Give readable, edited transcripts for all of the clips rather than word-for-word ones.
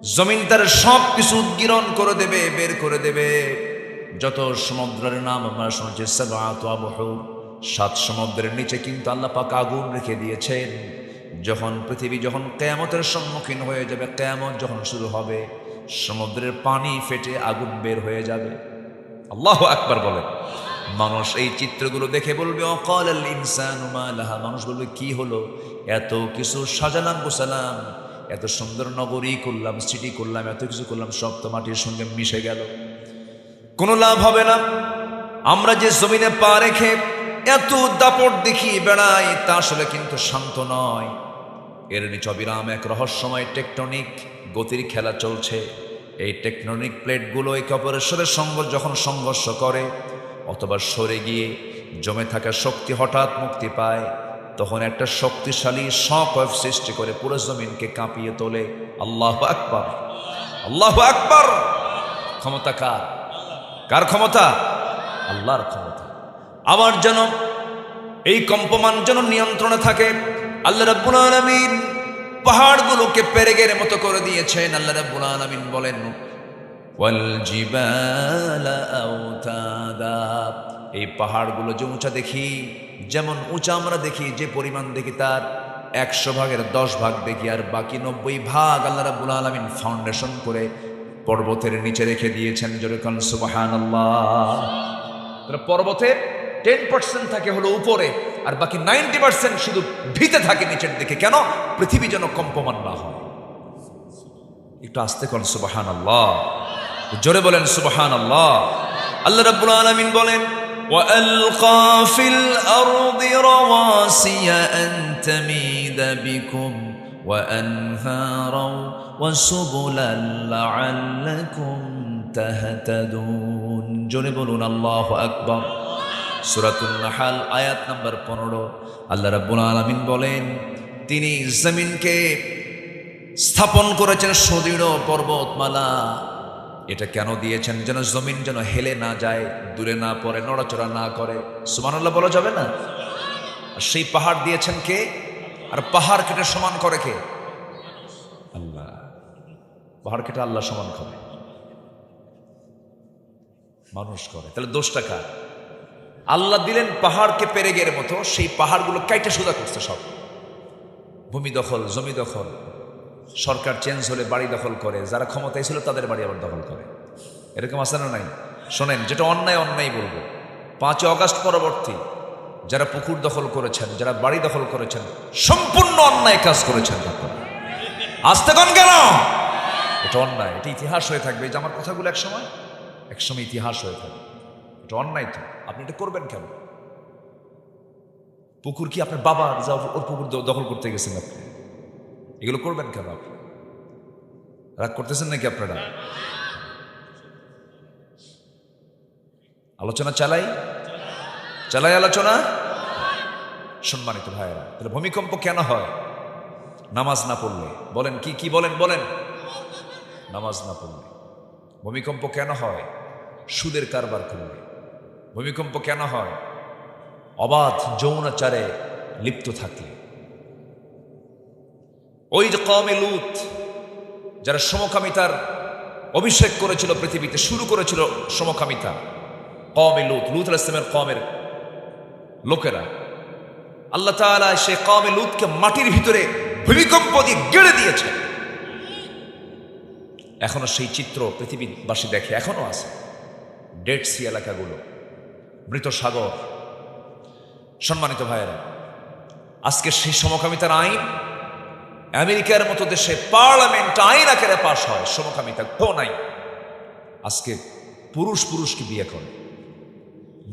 জমিন তার সব কিছু উদ্গীরণ করে দেবে, বের করে দেবে। যত সমুদ্রের নাম আমরা শুনেছি, সাবআতু আবহুর, 7 সমুদ্রের নিচে কিন্তু আল্লাহ পাক আগুন রেখে দিয়েছেন। যখন পৃথিবী যখন কিয়ামতের সম্মুখীন হয়ে যাবে, কিয়ামত যখন শুরু হবে, সমুদ্রের পানি ফেটে আগুন বের হয়ে যাবে। আল্লাহু আকবার বলে। মানুষ এই চিত্রগুলো দেখে বলবে অকালাল ইনসানু মা লাহা, মানুষ বলবে কি হলো, এত কিছু সাজালাম গোছালাম, এত সুন্দর নগরী করলাম, সিটি করলাম, এত কিছু করলাম, সব তো মাটির সঙ্গে মিশে গেল, কোনো লাভ হবে না। আমরা যে জমিনে পা রেখে এত দাপট দেখিয়ে বেড়াই, তা আসলে কিন্তু শান্ত নয়। এর নিচে অবিরাম এক রহস্যময় টেকটনিক গতির খেলা চলছে। এই টেকটনিক প্লেটগুলো একে অপরের সাথে যখন সংঘর্ষ করে অথবা সরে গিয়ে জমে থাকা শক্তি হঠাৎ মুক্তি পায়, তখন একটা শক্তিশালী শকওয়েভ সৃষ্টি করে পুরো জমিনকে কাঁপিয়ে তোলে। আল্লাহু আকবার, আল্লাহু আকবার। ক্ষমতা কার? কার ক্ষমতা? আল্লাহর ক্ষমতা। আবার যেন এই কম্পমান যেন নিয়ন্ত্রণে থাকে। আল্লাহ রাব্বুল আলামিন পাহাড়গুলোকে পেরেকের মতো করে দিয়েছেন। আল্লাহ রাব্বুল আলামিন বলেন ওয়াল জিবালা আওতাদা, এই পাহাড়গুলো যে উঁচা দেখি, যেমন উঁচা আমরা দেখি, যে পরিমাণ দেখি তার 100 ভাগের 10 ভাগ দেখি, আর বাকি 90 ভাগ আল্লাহ রাব্বুল আলামিন ফাউন্ডেশন করে পর্বতের নিচে রেখে দিয়েছেন। যেরকম সুবহানাল্লাহ। পর্বতের 10% থাকে হলো উপরে, আর বাকি 90% শুধু ভিতে থাকে নিচের দিকে। কেন? পৃথিবী যেন কম্পমান না হয়। একটু আস্তে করেন সুবহানাল্লাহ, জোরে বলেন সুবহানাল্লাহ। আল্লাহ রাব্বুল আলামিন বলেন وَأَلْقَى فِي الْأَرْضِ رَوَاسِيَ أَن تَمِيدَ بِكُمْ وَأَنْهَارًا وَسُبُلًا لَعَلَّكُمْ تَهْتَدُونَ। জোরে বলুন আল্লাহু আকবার। সূরাতুন নাহল আয়াত নাম্বার 15। আল্লাহ রাব্বুল আলামিন বলেন তিনি জমিনকে স্থাপন করেছেন সুদৃঢ় পর্বতমালা। এটা কেন দিয়েছেন? যেন জমিন যেন হেলে না যায়, দূরে না পড়ে, নড়াচড়া না করে। সুবহানাল্লাহ বলা যাবে না? আর সেই পাহাড় দিয়েছেন কে? আর পাহাড় কেটে সমান করে কে? আল্লাহ। পাহাড় কেটে আল্লাহ সমান করে, মানুষ করে। তাহলে দোষটা কার? আল্লাহ দিলেন পাহাড়কে পেরেকের মতো, সেই পাহাড়গুলো কাইটা সোজা করছে সব। ভূমি দখল, জমি দখল, সরকার চেঞ্জ হলে বাড়ি দখল করে, যারা ক্ষমতায় ছিল তাদের বাড়ি আবার দখল করে। এরকম আছে না নাই? শোনেন, যেটা অন্যায় অন্যায় বলবো। 5 আগস্ট পরবর্তী যারা পুকুর দখল করেছেন, যারা বাড়ি দখল করেছেন, সম্পূর্ণ অন্যায় কাজ করেছেন আপনারা। আসতে কোন কেন? এটা অন্যায়, এটা ইতিহাস হয়ে থাকবে। যে আমার কথাগুলো একসময় ইতিহাস হয়ে থাকবে। এটা অন্যায় তো, আপনি এটা করবেন কেন? পুকুর কি আপনার বাবা যা ওর পুকুর দখল করতে গেছেন আপনি? এগুলো করবেন কেন আপনি? রাগ করতেছেন নাকি আপনারা? আলোচনা চালাই আলোচনা। সম্মানিত ভাইয়েরা, তাহলে ভূমিকম্প কেন হয়? নামাজ না পড়লে। বলেন কি বলেন? নামাজ না পড়লে। ভূমিকম্প কেন হয়? সুদের কারবার করলে। ভূমিকম্প কেন হয়? অবাধ যৌনাচারে লিপ্ত থাকলে। ওই যে কওমে লূত, যারা সমকামিতার অভিষেক করেছিল পৃথিবীতে, শুরু করেছিল সমকামিতা, কওমে লূত আলাইহিস সালামের কওমের লোকেরা, আল্লাহ তাআলা সেই কওমে লূতকে মাটির ভিতরে ভূমিকম্প দিয়ে গেড়ে দিয়েছে। এখনো সেই চিত্র পৃথিবীবাসী দেখে, এখনো আছে ডেড সি এলাকাগুলো, মৃত সাগর। সম্মানিত ভাইয়েরা, আজকে সেই সমকামিতার আইন আমেরিকার মতো দেশে পার্লামেন্ট আইন আকারে পাশ হয়। সমকামিতা তো নাই। আজকে পুরুষকে বিয়ে করে,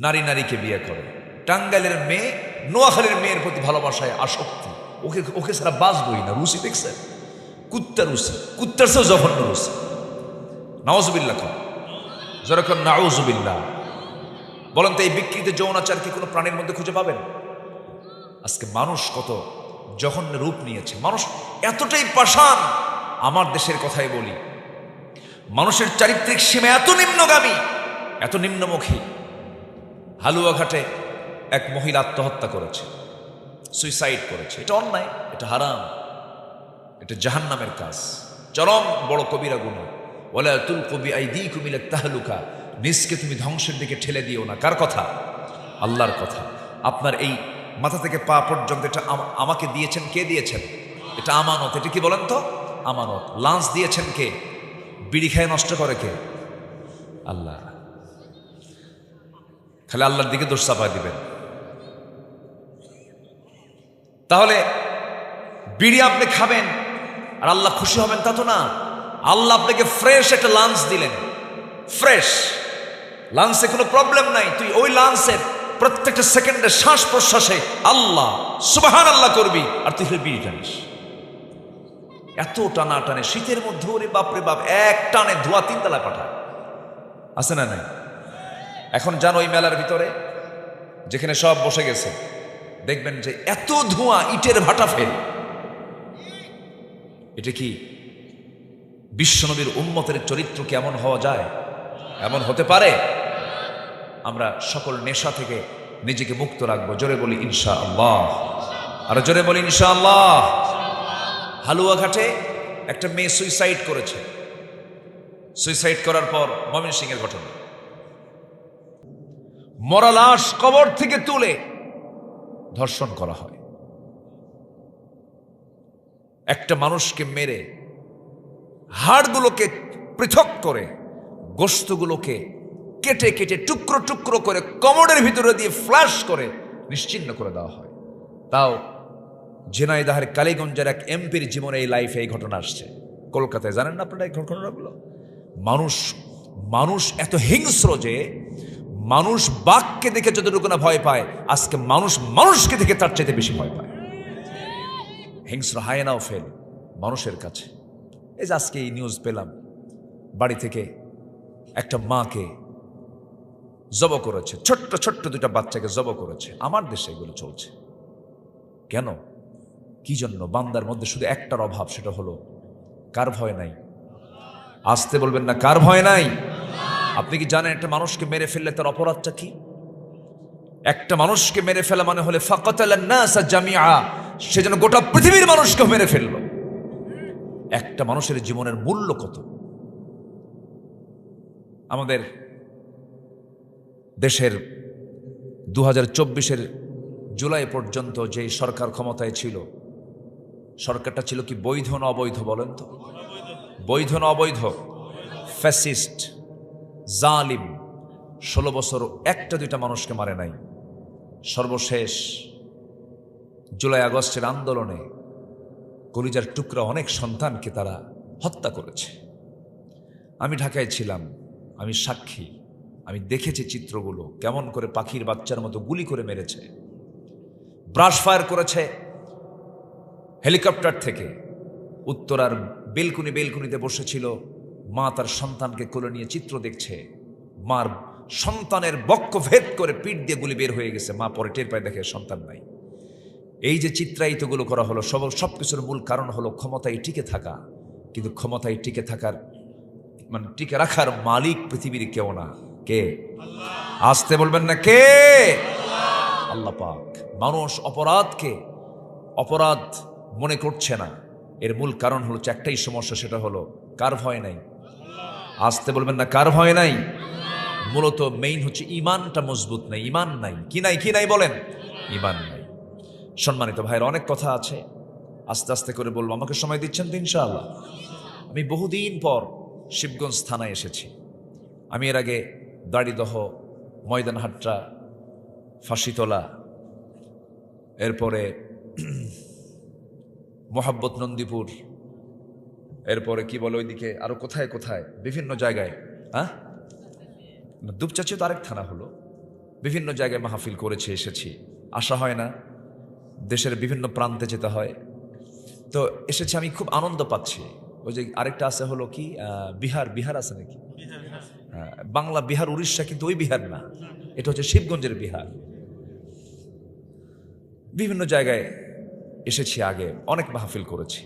নারীকে বিয়ে করে। টাঙ্গাইলের মেয়ে নোয়াখালীর মেয়ের প্রতি ভালোবাসায় আসক্তি। ওকে ছাড়া বাঁচবই না। রুচি দেখছেন? কুত্তার চেয়েও জঘন্য রুচি। নাউজুবিল্লাহ কন, যেরকম নাউজুবিল্লাহ। বলেন তো, এই বিকৃত যৌনাচার কি কোনো প্রাণীর মধ্যে খুঁজে পাবেন? আজকে মানুষ কত জঘন্য রূপ নিয়েছে। মানুষ এতটাই পাষাণ। আমার দেশের কথাই বলি, মানুষের চারিত্রিক সীমা এত নিম্নগামী, এত নিম্নমুখী। হালুয়াঘাটে এক মহিলা আত্মহত্যা করেছে, সুইসাইড করেছে। এটা অন্যায়, এটা হারাম, এটা জাহান্নামের কাজ। চরম বড় কবিরা গুনাহ। ওয়ালা তুলকু বিআইদিকুম ইলা তাহলুকা, নিজকে তুমি ধ্বংসের দিকে ঠেলে দিও না। কার কথা? আল্লাহর কথা। আপনার এই মাথা থেকে পা পর্যন্ত এটা আমাকে দিয়েছেন। কে দিয়েছেন? এটা আমানত। এটা কি বলেন তো? আমানত। লাঞ্চ দিয়েছেন কে? বিড়ি খায় নষ্ট করে কে? আল্লাহ। খালি আল্লাহর দিকে দোষ চাপায় দিবেন। তাহলে বিড়ি আপনি খাবেন আর আল্লাহ খুশি হবেন তা তো না। আল্লাহ আপনাকে ফ্রেশ একটা লাঞ্চ দিলেন, ফ্রেশ লাঞ্চে কোনো প্রবলেম নাই। তুই ওই লাঞ্চের প্রত্যেকটা সেকেন্ডে শ্বাস প্রশ্বাসে আল্লাহ সুবহানাল্লাহ করবি, আর তুই বিড়ি টানিস। এত টানা টানে শীতের মধ্যে, ওরে বাপরে বাপ, এক টানে ধোয়া 3 তলা পাঠায়। আছে না নাই? এখন যান ওই মেলার ভিতরে যেখানে সব বসে গেছে, দেখবেন যে এত ধোঁয়া, ইটের ভাটা ফেল। এটা কি বিশ্বনবীর উম্মতের চরিত্র কি এমন হওয়া যায়? এমন হতে পারে? আমরা সকল নেশা থেকে নিজেকে মুক্ত রাখবো। জোরে বলি ইনশাআল্লাহ। আর জোরে বলি ইনশাআল্লাহ। হালুয়াঘাটে একটা মেয়ে সুইসাইড করেছে। সুইসাইড করার পর ময়মনসিংহের ঘটনা, মরা লাশ কবর থেকে তুলে ধর্ষণ করা হয়। একটা মানুষকে মেরে হাড়গুলোকে পৃথক করে, গোশতগুলোকে কেটে কেটে টুকরো টুকরো করে কমোডের ভিতরে দিয়ে ফ্ল্যাশ করে নিশ্চিহ্ন করে দেওয়া হয়। তাও ঝিনাইদহের কালীগঞ্জের এক এমপির জীবনে এই লাইফে এই ঘটনা আসছে। কলকাতায় জানেন না আপনারা এই ঘটনাগুলো? মানুষ এত হিংস্র যে মানুষ বাঘকে দেখে যতটুকু না ভয় পায়, আজকে মানুষকে দেখে তার চাইতে বেশি ভয় পায়। হিংস্র হায়নাও ফেল মানুষের কাছে। এই যে আজকে এই নিউজ পেলাম, বাড়ি থেকে একটা মাকে জব করেছে, ছোট্ট ছোট্ট 2টা বাচ্চাকে জব করেছে। আমার দেশে এগুলো চলছে কেন? কি জন্য? বান্দার মধ্যে শুধু একটার অভাব, সেটা হলো কার ভয় নাই? আসতে বলবেন না, কার ভয় নাই? আপনি কি জানেন একটা মানুষকে মেরে ফেললে তার অপরাধটা কি? একটা মানুষকে মেরে ফেলা মানে হলে ফাকাতালান নাস জামিআ, সে যেন গোটা পৃথিবীর মানুষকে মেরে ফেললো। একটা মানুষের জীবনের মূল্য কত? আমাদের দেশের 2024-এর জুলাই পর্যন্ত যে সরকার ক্ষমতায় ছিল, সরকারটা ছিল কি বৈধ না অবৈধ বলেন তো? বৈধ না অবৈধ? ফ্যাসিস্ট, জালিম। 16 বছর একটা 2টা মানুষকে মারে নাই। সর্বশেষ জুলাই আগস্টের আন্দোলনে কলিজার টুকরা অনেক সন্তানকে তারা হত্যা করেছে। আমি ঢাকায় ছিলাম, আমি সাক্ষী। আমি দেখেছি চিত্রগুলো, কেমন করে পাখির বাচ্চার মতো গুলি করে মেরেছে, ব্রাশ ফায়ার করেছে হেলিকপ্টার থেকে। উত্তরার বেলকুনিতে বসেছিল মা, তার সন্তানকে কোলে নিয়ে চিত্র দেখছে। মার সন্তানের বক্ষ ভেদ করে পিঠ দিয়ে গুলি বের হয়ে গেছে। মা পরে টের পায়, দেখে সন্তান নাই। এই যে চিত্রায়িতগুলো করা হলো, সবকিছুর মূল কারণ হলো ক্ষমতায় টিকে থাকা। কিন্তু ক্ষমতায় টিকে থাকার মানে টিকে রাখার মালিক পৃথিবীর কেউ না। কে? আসতে বলবেন না, কে? আল্লাহ পাক। মানুষ অপরাধকে অপরাধ মনে করছে না, এর মূল কারণ হলো একটাই সমস্যা, সেটা হলো কার ভয় নাই? আসতে বলবেন না, কার ভয় নাই? মূলত মেইন হচ্ছে ইমানটা মজবুত নাই। ইমান নাই। কি নাই বলেন? ইমান নাই। সম্মানিত ভাইয়ের, অনেক কথা আছে, আস্তে আস্তে করে বলবো। আমাকে সময় দিচ্ছেন তো ইনশাআল্লাহ? আমি বহুদিন পর শিবগঞ্জ থানায় এসেছি। আমি এর আগে দাড়িদহ, ময়দানহাট্টা, ফাঁসিতলা, এরপরে মোহাব্বত নন্দীপুর, এরপরে কি বলে ওইদিকে আরো কোথায় কোথায় বিভিন্ন জায়গায়, দুপচাচি তো আরেক থানা হলো, বিভিন্ন জায়গায় মাহফিল করেছে, এসেছি। আসা হয় না, দেশের বিভিন্ন প্রান্তে যেতে হয়। তো এসেছি, আমি খুব আনন্দ পাচ্ছি। ওই যে আরেকটা আছে হলো কি বিহার আছে নাকি? বাংলা বিহার, উড়িষ্যা, কিন্তু ওই বিহার না, এটা হচ্ছে শিবগঞ্জের বিহার। বিভিন্ন জায়গায় এসেছি, আগে অনেক মাহফিল করেছি।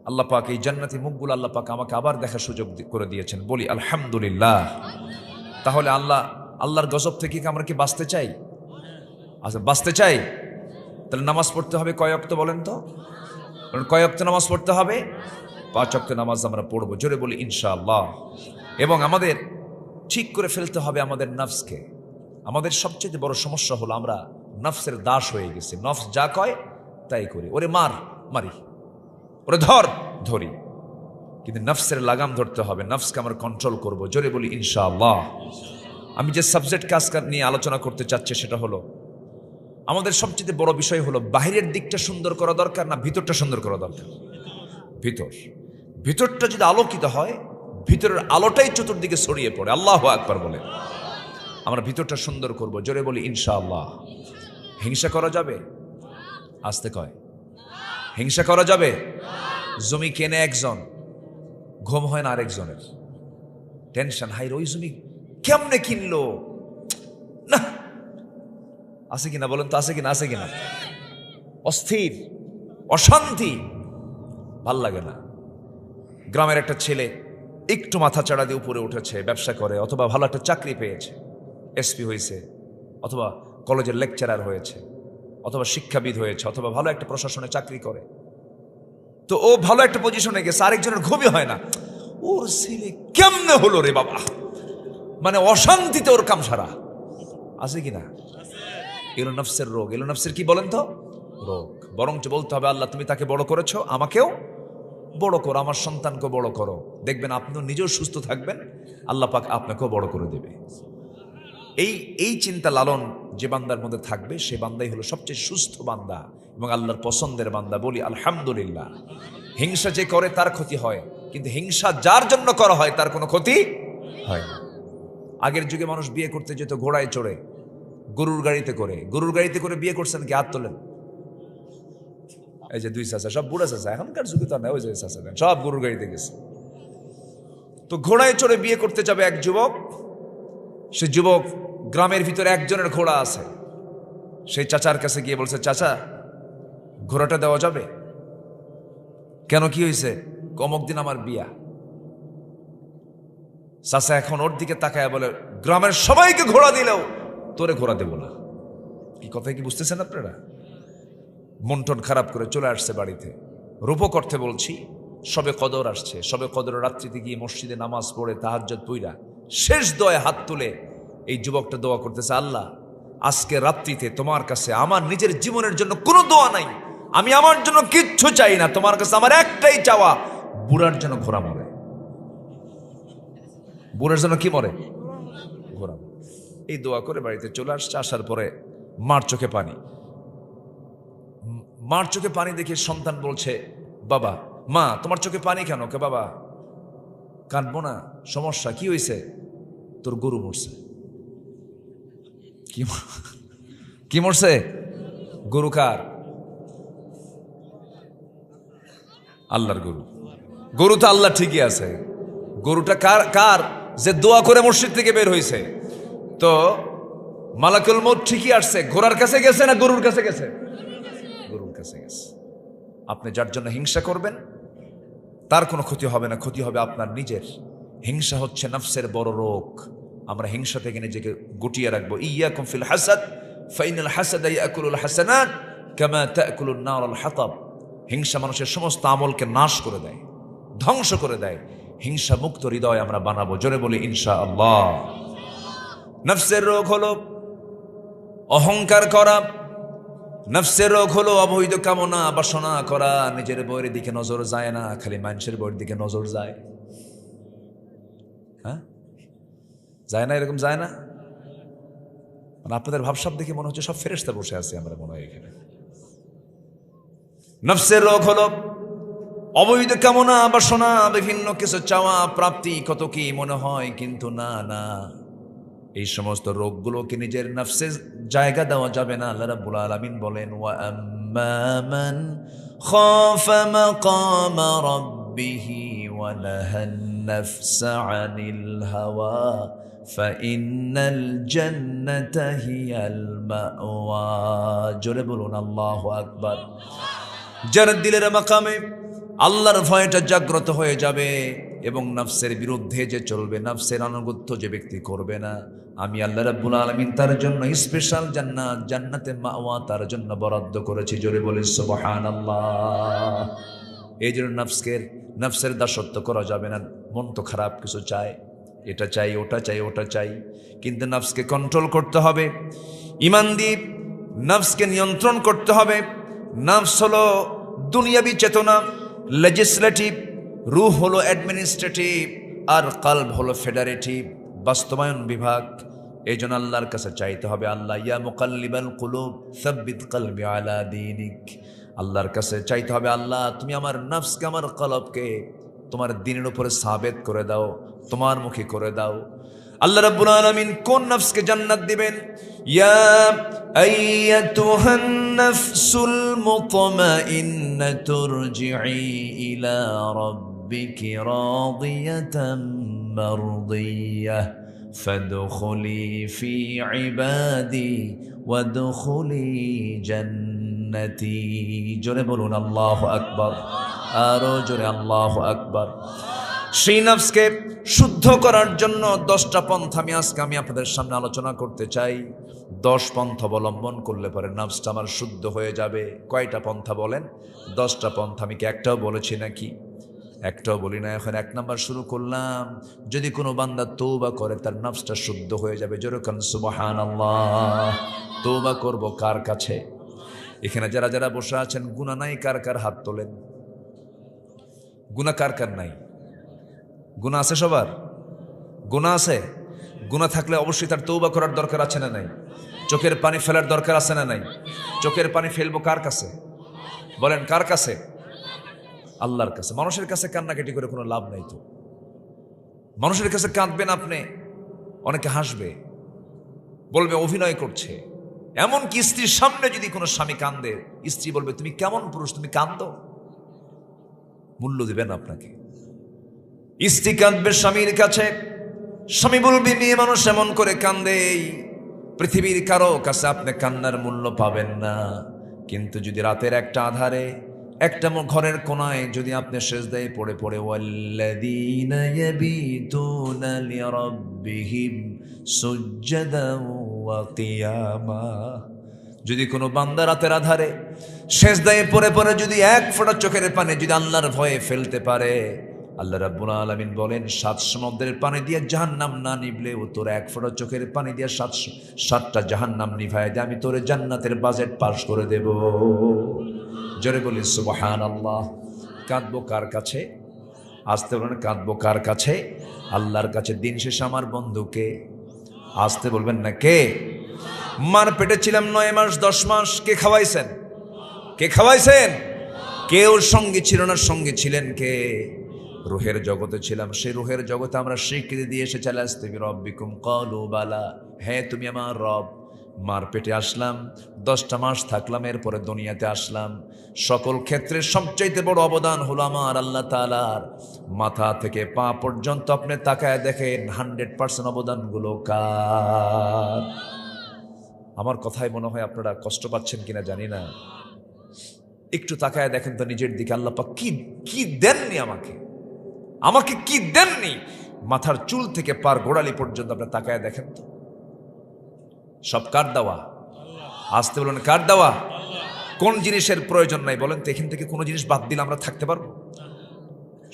আল্লাহ পাক এই জান্নাতি মুখগুলো আল্লাহ পাক আমাকে আবার দেখার সুযোগ করে দিয়েছেন। বলি আলহামদুলিল্লাহ। তাহলে আল্লাহর গজব থেকে আমরা কি বাঁচতে চাই? আচ্ছা, বাঁচতে চাই, তাহলে নামাজ পড়তে হবে কয় ওয়াক্ত বলেন তো? কয় ওয়াক্ত নামাজ পড়তে হবে? 5 ওয়াক্ত নামাজ আমরা পড়বো, জোরে বলি ইনশাআল্লাহ। এবং আমাদের ঠিক করে ফেলতে হবে আমাদের নফসকে। আমাদের সবচেয়ে বড় সমস্যা হলো আমরা নফসের দাস হয়ে গেছি। নফস যা কয় তাই করি। ওরে মারি, ওরে ধরি। কিন্তু নফসের লাগাম ধরতে হবে, নফসকে আমরা কন্ট্রোল করব, জোরে বলি ইনশাআল্লাহ। আমি যে সাবজেক্ট কাজ নিয়ে আলোচনা করতে চাচ্ছি সেটা হলো আমাদের সবচেয়ে বড় বিষয় হলো বাহিরের দিকটা সুন্দর করা দরকার না ভিতরটা সুন্দর করা দরকার? ভিতরটা যদি আলোকিত হয়, ভিতরের আলোটাই চতুর্দিকে ছড়িয়ে পড়ে। আল্লাহু আকবার বলে আমরা ভিতরটা সুন্দর করব, জোরে বলি ইনশাআল্লাহ। হিংসা করা যাবে? আস্তে কয়, হিংসা করা যাবে? জমি কেনে একজন, ঘুম হয় না আরেকজনের, টেনশন, হাই ওই জমি কেমনে কিনলো, না আছে কিনা বলেন তো, আছে কিনা, অস্থির, অশান্তি, ভাল লাগে না। গ্রামের একটা ছেলে একটু মাথা চাড়া দিয়ে উপরে উঠেছে, ব্যবসা করে, অথবা ভালো একটা চাকরি পেয়েছে, এসপি হয়েছে, অথবা কলেজের লেকচারার হয়েছে, অথবা শিক্ষাবিদ হয়েছে, অথবা ভালো একটা প্রশাসনে চাকরি করে। তো ও ভালো একটা পজিশনে গেছে, আরেকজনের ঘুমই হয় না, ওর ছেলে কেমনে হলো রে বাবা, মানে অশান্তিতে ওর কাম সারা। আছে কিনা? এলো নফসের রোগ। এলো নফসের কি বলেন তো রোগ। বরঞ্চ বলতে হবে আল্লাহ তুমি তাকে বড় করেছো, আমাকেও বড় করো, আমার সন্তানকেও বড় করো। দেখবেন আপনিও নিজেও সুস্থ থাকবেন, আল্লাহ পাক আপনাকেও বড় করে দেবে। এই চিন্তা লালন যে বান্দার মধ্যে থাকবে সে বান্দাই হলো সবচেয়ে সুস্থ বান্দা এবং আল্লাহর পছন্দের বান্দা। বলি আলহামদুলিল্লাহ। হিংসা যে করে তার ক্ষতি হয়, কিন্তু হিংসা যার জন্য করা হয় তার কোনো ক্ষতি হয় না। আগের যুগে মানুষ বিয়ে করতে যেত ঘোড়ায় চড়ে, গরুর গাড়িতে করে বিয়ে করছেন কি? হাত তোলেন। এই যে 2 চাচা, সব বুড়া চাচা, এখনকার যুগে তো না, ওই যে চাচা সব গরুর গাড়িতে গেছে। তো ঘোড়ায় চড়ে বিয়ে করতে যাবে এক যুবক। সে যুবক গ্রামের ভিতরে একজনের ঘোড়া আছে, সেই চাচার কাছে গিয়ে বলছে, চাচা ঘোড়াটা দেওয়া যাবে? কেন, কি হয়েছে? অমুক দিন আমার বিয়া। চাচা এখন ওর দিকে তাকায় বলে, গ্রামের সবাইকে ঘোড়া দিলেও তোরে ঘোড়া দেব না। কি কথা কি বুঝতেছেন আপনারা? মন টন খারাপ করে চলে আসছে বাড়িতে। রূপক অর্থে বলছি, সবে কদর আসছে, সবে কদর রাত্রিতে গিয়ে মসজিদে নামাজ পড়ে তাহাজ্জুদ পইরা শেষ দোয়ায় হাত তুলে এই যুবকটা দোয়া করতেছে, আল্লাহ আজকে রাত্রিতে তোমার কাছে আমার নিজের জীবনের জন্য কোনো দোয়া নাই, আমি আমার জন্য কিচ্ছু চাই না, তোমার কাছে আমার একটাই চাওয়া, বুড়ার জন্য ঘোড়া মরে। বুড়ার জন্য কি মরে? ঘোড়া। এই দোয়া করে বাড়িতে চলে আসছে। আসার পরে মার চোখে পানি দেখে সন্তান বলছে, বাবা, মা তোমার চোখে পানি কেন? কে বাবা কাঁদবো না, সমস্যা কি হয়েছে? তোর গরু মরছে। কি মরছে? গরু কার? আল্লাহর গরু। গরু তো আল্লাহ ঠিকই আছে, গরুটা কার? যে দোয়া করে মসজিদ থেকে বের হয়েছে। তো মালাকুল মউত ঠিকই আসছে, ঘোড়ার কাছে গেছে না গরুর কাছে গেছে? গরুর কাছে গেছে। আপনি যার জন্য হিংসা করবেন তার কোনো ক্ষতি হবে না, ক্ষতি হবে আপনার নিজের। হিংসা হচ্ছে নফসের বড় রোগ। আমরা হিংসা থেকে নিজেকে গুটিয়ে রাখবো। ইয়াকুম ফিল হাসাদ ফাইনাল হাসাদা ইয়াকুলুল হাসানাত কামা তাকুলুন নারুল হাতাব। হিংসা মানুষের সমস্ত আমলকে নাশ করে দেয়, ধ্বংস করে দেয়। হিংসা মুক্ত হৃদয় আমরা বানাবো, জোরে বলি ইনশাআল্লাহ। নফসের রোগ হলো অহংকার করা, নফসের রোগ হলো অবৈধ কামনা বাসনা করা। নিজের বইয়ের দিকে নজর যায় না, খালি মানুষের বইয়ের দিকে নজর যায়। হ্যাঁ, যায় না? এরকম যায় না? মানে আপনাদের ভাবসাব দেখে মনে হচ্ছে সব ফেরেশতা বসে আছে, আমরা মনে হয় এখানে। নফসের রোগ হলো অবৈধ কামনা বাসনা, বিভিন্ন কিছু চাওয়া, প্রাপ্তি, কত কি মনে হয়, কিন্তু না, এই সমস্ত রোগগুলোকে নিজের নফসে জায়গা দেওয়া যাবে না। আল্লাহ রাব্বুল আলামিন বলেন, ওয়া আম্মা মান খাফা মাকামা রাব্বিহি ওয়া নাহান নাফসা আনিল হাওয়া ফাইন্নাল জান্নাতা হিয়াল মাওয়া। জোরে বলুন আল্লাহু আকবার। যার দিলের মাকামে আল্লাহর ভয়টা জাগ্রত হয়ে যাবে এবং নফসের বিরুদ্ধে যে চলবে, নফসের আনুগত্য যে ব্যক্তি করবে না, আমি আল্লাহ রাব্বুল আলামিন তার জন্য স্পেশাল জান্নাত, জান্নাতে মাওয়া তার জন্য বরাদ্দ করেছি। জোরে বলি সুবহানাল্লাহ। এই জন্য নফসের দাসত্ব করা যাবে না। মন তো খারাপ কিছু চায়, এটা চাই, ওটা চাই, ওটা চাই, কিন্তু নফসকে কন্ট্রোল করতে হবে। ঈমান দিয়ে নফসকে নিয়ন্ত্রণ করতে হবে। নফস হলো দুনিয়াবি চেতনা, লেজিসলেটিভ, রূহ হলো অ্যাডমিনিস্ট্রেটিভ, আর কলব হলো ফেডারেটিভ, বাস্তবায়ন বিভাগ। এই জন্য আল্লাহর কাছে চাইতে হবে, আল্লাহ ইয়া মুকাল্লিবাল কুলুব সাব্বিত কলবি আলা দীনিক। আল্লাহর কাছে চাইতে হবে, আল্লাহ তুমি আমার নফসকে, আমার কলবকে তোমার দ্বীনের উপরে সাবেত করে দাও, তোমার মুখী করে দাও। আল্লাহ রাব্বুল আলামিন কোন নফসকে জান্নাত দিবেন? ইয়া আইয়াতুহান নাফসুল মুতমাইন্নাতু রজিই ইলা রাব্বিকি রাদিয়াতাম মারদিয়াহ ফাদখুলি ফি ইবাদি ওয়াদখুলি জান্নাতি। জোরে বলুন আল্লাহু আকবার, আরো জোরে আল্লাহু আকবার। সেই নফসকে শুদ্ধ করার জন্য 10টা পন্থা আমি আপনাদের সামনে আলোচনা করতে চাই। 10 পন্থা অবলম্বন করলে পরে নফসটা আমার শুদ্ধ হয়ে যাবে। কয়টা পন্থা বলেন? 10টা পন্থা। আমি কি একটাও বলেছি নাকি? একটাও বলি না। এখন 1 নাম্বার শুরু করলাম, যদি কোনো বান্দা তওবা করে তার নফসটা শুদ্ধ হয়ে যাবে। জোরে বলেন সুবহানাল্লাহ। তওবা করব কার কাছে? এখানে যারা যারা বসে আছেন গুনাহ নাই কার কার হাত তোলেন। গুনাহ কার কার নাই? গুনাহ আছে সবার? গুনাহ আছে? গুনাহ থাকলে অবশ্যই তার তওবা করার দরকার আছে না নাই? চোখের পানি ফেলার দরকার আছে না নাই? চোখের পানি ফেলবো কার কাছে? বলেন কার কাছে? আল্লাহর কাছে। মানুষের কাছে কান্নাকাটি করে কোনো লাভ নাই তো। মানুষের কাছে কাঁদবেন আপনি, অনেকে হাসবে, বলবে অভিনয় করছে। এমনকি স্ত্রীর সামনে যদি কোনো স্বামী কান্দে, স্ত্রী বলবে তুমি কেমন পুরুষ, তুমি কান্দো? মূল্য দিবেন আপনাকে। স্ত্রী কাঁদবে স্বামীর কাছে, স্বামী বলবে মেয়ে মানুষ এমন করে কান্দে, পৃথিবীর কারো কাছে আপনি কান্নার মূল্য পাবেন না। কিন্তু যদি রাতের একটা আধারে একটা ঘরের কোনায় যদি আপনি সিজদায় পড়ে পড়ে ওয়াল্লাযীনা ইয়াবিতুনা লিরাব্বিহিম সুজদান ওয়া কিয়ামা, যদি কোনো বান্দা রাতের আধারে সিজদায় পড়ে পড়ে যদি 1 ফোঁটা চোখের পানি যদি আল্লাহর ভয়ে ফেলতে পারে, আল্লাহ রাব্বুল আলামিন বলেন 7 সমুদ্রের পানি দিয়ে জাহান্নাম না নিভলেও তোর 1 ফোঁটা চোখের পানি দিয়ে 7টা জাহান্নাম নিভায় দিয়ে আমি তোর জান্নাতের বাজেট পাস করে দেব। জোরে বলি সুবহানাল্লাহ। কাঁদবো কার কাছে? আসতে বলেন কাঁদবো কার কাছে? আল্লাহর কাছে। দিন শেষে আমার বন্ধুকে আসতে বলবেন না। কে? মার পেটে ছিলাম 9 মাস 10 মাস, কে খাওয়াইছেন? কে খাওয়াইছেন? কেউ সঙ্গী ছিল না, সঙ্গী ছিলেন কে? রুহের জগতে ছিলাম। সেই রুহের জগতে আমরা স্বীকৃতি দিয়ে এসে চলে আসতে রব্বিকুম ক্বালু বালা, হ্যাঁ তুমি আমার রব। মার পেটে আসলাম, 10টা মাস থাকলাম, এরপরে দুনিয়াতে আসলাম। সকল ক্ষেত্রে সবচাইতে বড় অবদান হলো আমার আল্লাহ তাআলার। মাথা থেকে পা পর্যন্ত আপনি তাকায় দেখেন 100% অবদানগুলো কার? আমার কথায় মনে হয় আপনারা কষ্ট পাচ্ছেন কিনা জানি না। একটু তাকায় দেখেন তো নিজের দিকে, আল্লাহ পাক কি দেননি আমাকে, আমাকে কি দেননি। মাথার চুল থেকে পার গোড়ালি পর্যন্ত আপনি তাকায় দেখেন তো, সব কার দেওয়া? আসতে বলুন কার দেওয়া? কোন জিনিসের প্রয়োজন নাই বলেন তো? এখান থেকে কোনো জিনিস বাদ দিলে আমরা থাকতে পারবো?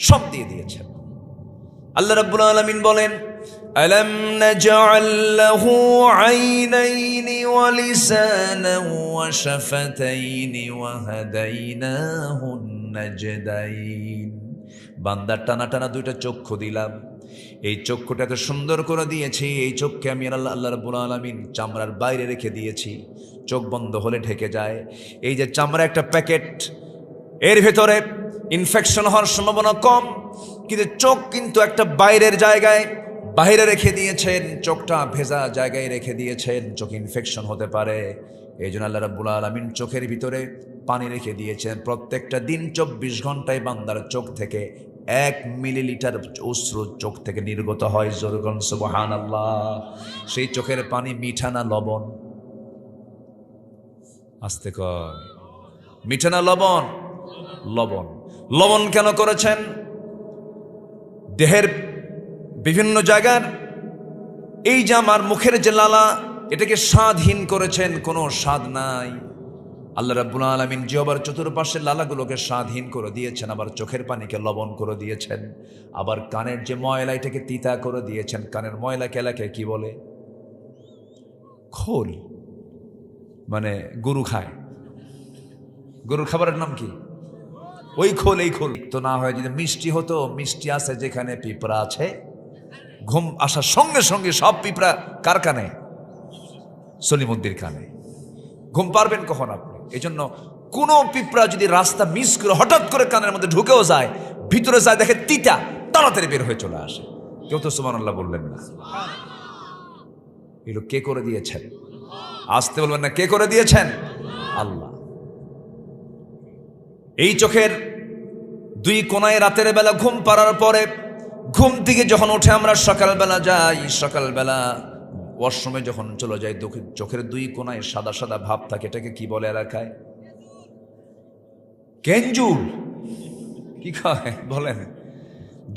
সব দিয়ে দিয়েছেন। আল্লাহ রাব্বুল আলামিন বলেন আলাম নাজআল লাহু আইনাইনি ওয়া লিসানান ওয়া শাফাতাইনি ওয়া হাদাইনাহুন নাজদাইন। বান্দার টানা টানা 2টা চক্ষু দিলাম। এই চক্ষুটা এত সুন্দর করে দিয়েছি, এই চোখকে আমি আল্লাহ রাব্বুল আলামিন চামড়ার বাইরে রেখে দিয়েছি। চোখ বন্ধ হলে ঢেকে যায়। এই যে চামড়া একটা প্যাকেট, এর ভেতরে ইনফেকশন হওয়ার সম্ভাবনা কম, কিন্তু চোখ কিন্তু একটা বাইরের জায়গায় বাইরে রেখে দিয়েছেন। চোখটা ভেজা জায়গায় রেখে দিয়েছেন, চোখ ইনফেকশন হতে পারে। এই জন্য আল্লাহ রাব্বুল আলামিন চোখের ভিতরে পানি রেখে দিয়েছেন। প্রত্যেকটা দিন 24 ঘন্টায় বান্দার চোখ থেকে 1 মিলিলিটার অশ্রু চোখ থেকে নির্গত হয়। জোরে বলুন সুবহানাল্লাহ। সেই চোখের পানি মিঠা না লবণ? আস্তে কয়, মিঠা না লবণ? লবণ। লবণ কেন করেছেন? দেহের বিভিন্ন জায়গার এই যে আমার মুখের যে লালা, এটাকে স্বাদহীন করেছেন, কোনো স্বাদ নাই। আল্লাহ রাব্বুল আলামিন জিহ্বার চতুর্পাশের লালাগুলোকে স্বাধীন করে দিয়েছেন, আবার চোখের পানিকে লবণ করে দিয়েছেন, আবার কানের যে ময়লা এটাকে তিতা করে দিয়েছেন। কানের ময়লা এলাকায় কি বলে? খোল, মানে গরু খায়, গরুর খাবারের নাম কি? ওই খোল। এই খোল তো না হয় যদি মিষ্টি হতো, মিষ্টি আছে যেখানে পিঁপড়া আছে, ঘুম আসার সঙ্গে সঙ্গে সব পিঁপড়া কার কানে? সলিমুদ্দির কানে। ঘুম পারবেন কখন আপনি? এই জন্য কোনো পিঁপড়া যদি রাস্তা মিস করে হঠাৎ করে কানের মধ্যে ঢুকেও যায়, ভিতরে যায় দেখে তিতা, তাড়াতাড়ি বের হয়ে চলে আসে। কেউ তো সুবহানাল্লাহ বললেন না। এগুলো কে করে দিয়েছেন? আসতে বলবেন না, কে করে দিয়েছেন? আল্লাহ। এই চোখের দুই কোনায় রাতের বেলা ঘুম পাড়ার পরে ঘুম থেকে যখন উঠে আমরা সকালবেলা যাই, সকালবেলা ওয়াশরুমে যখন চলে যাই, চোখের দুই কোনায় সাদা সাদা ভাব থাকে, এটাকে কি বলে এলাকায়? কেঞ্জুল। কি খায় বলেন?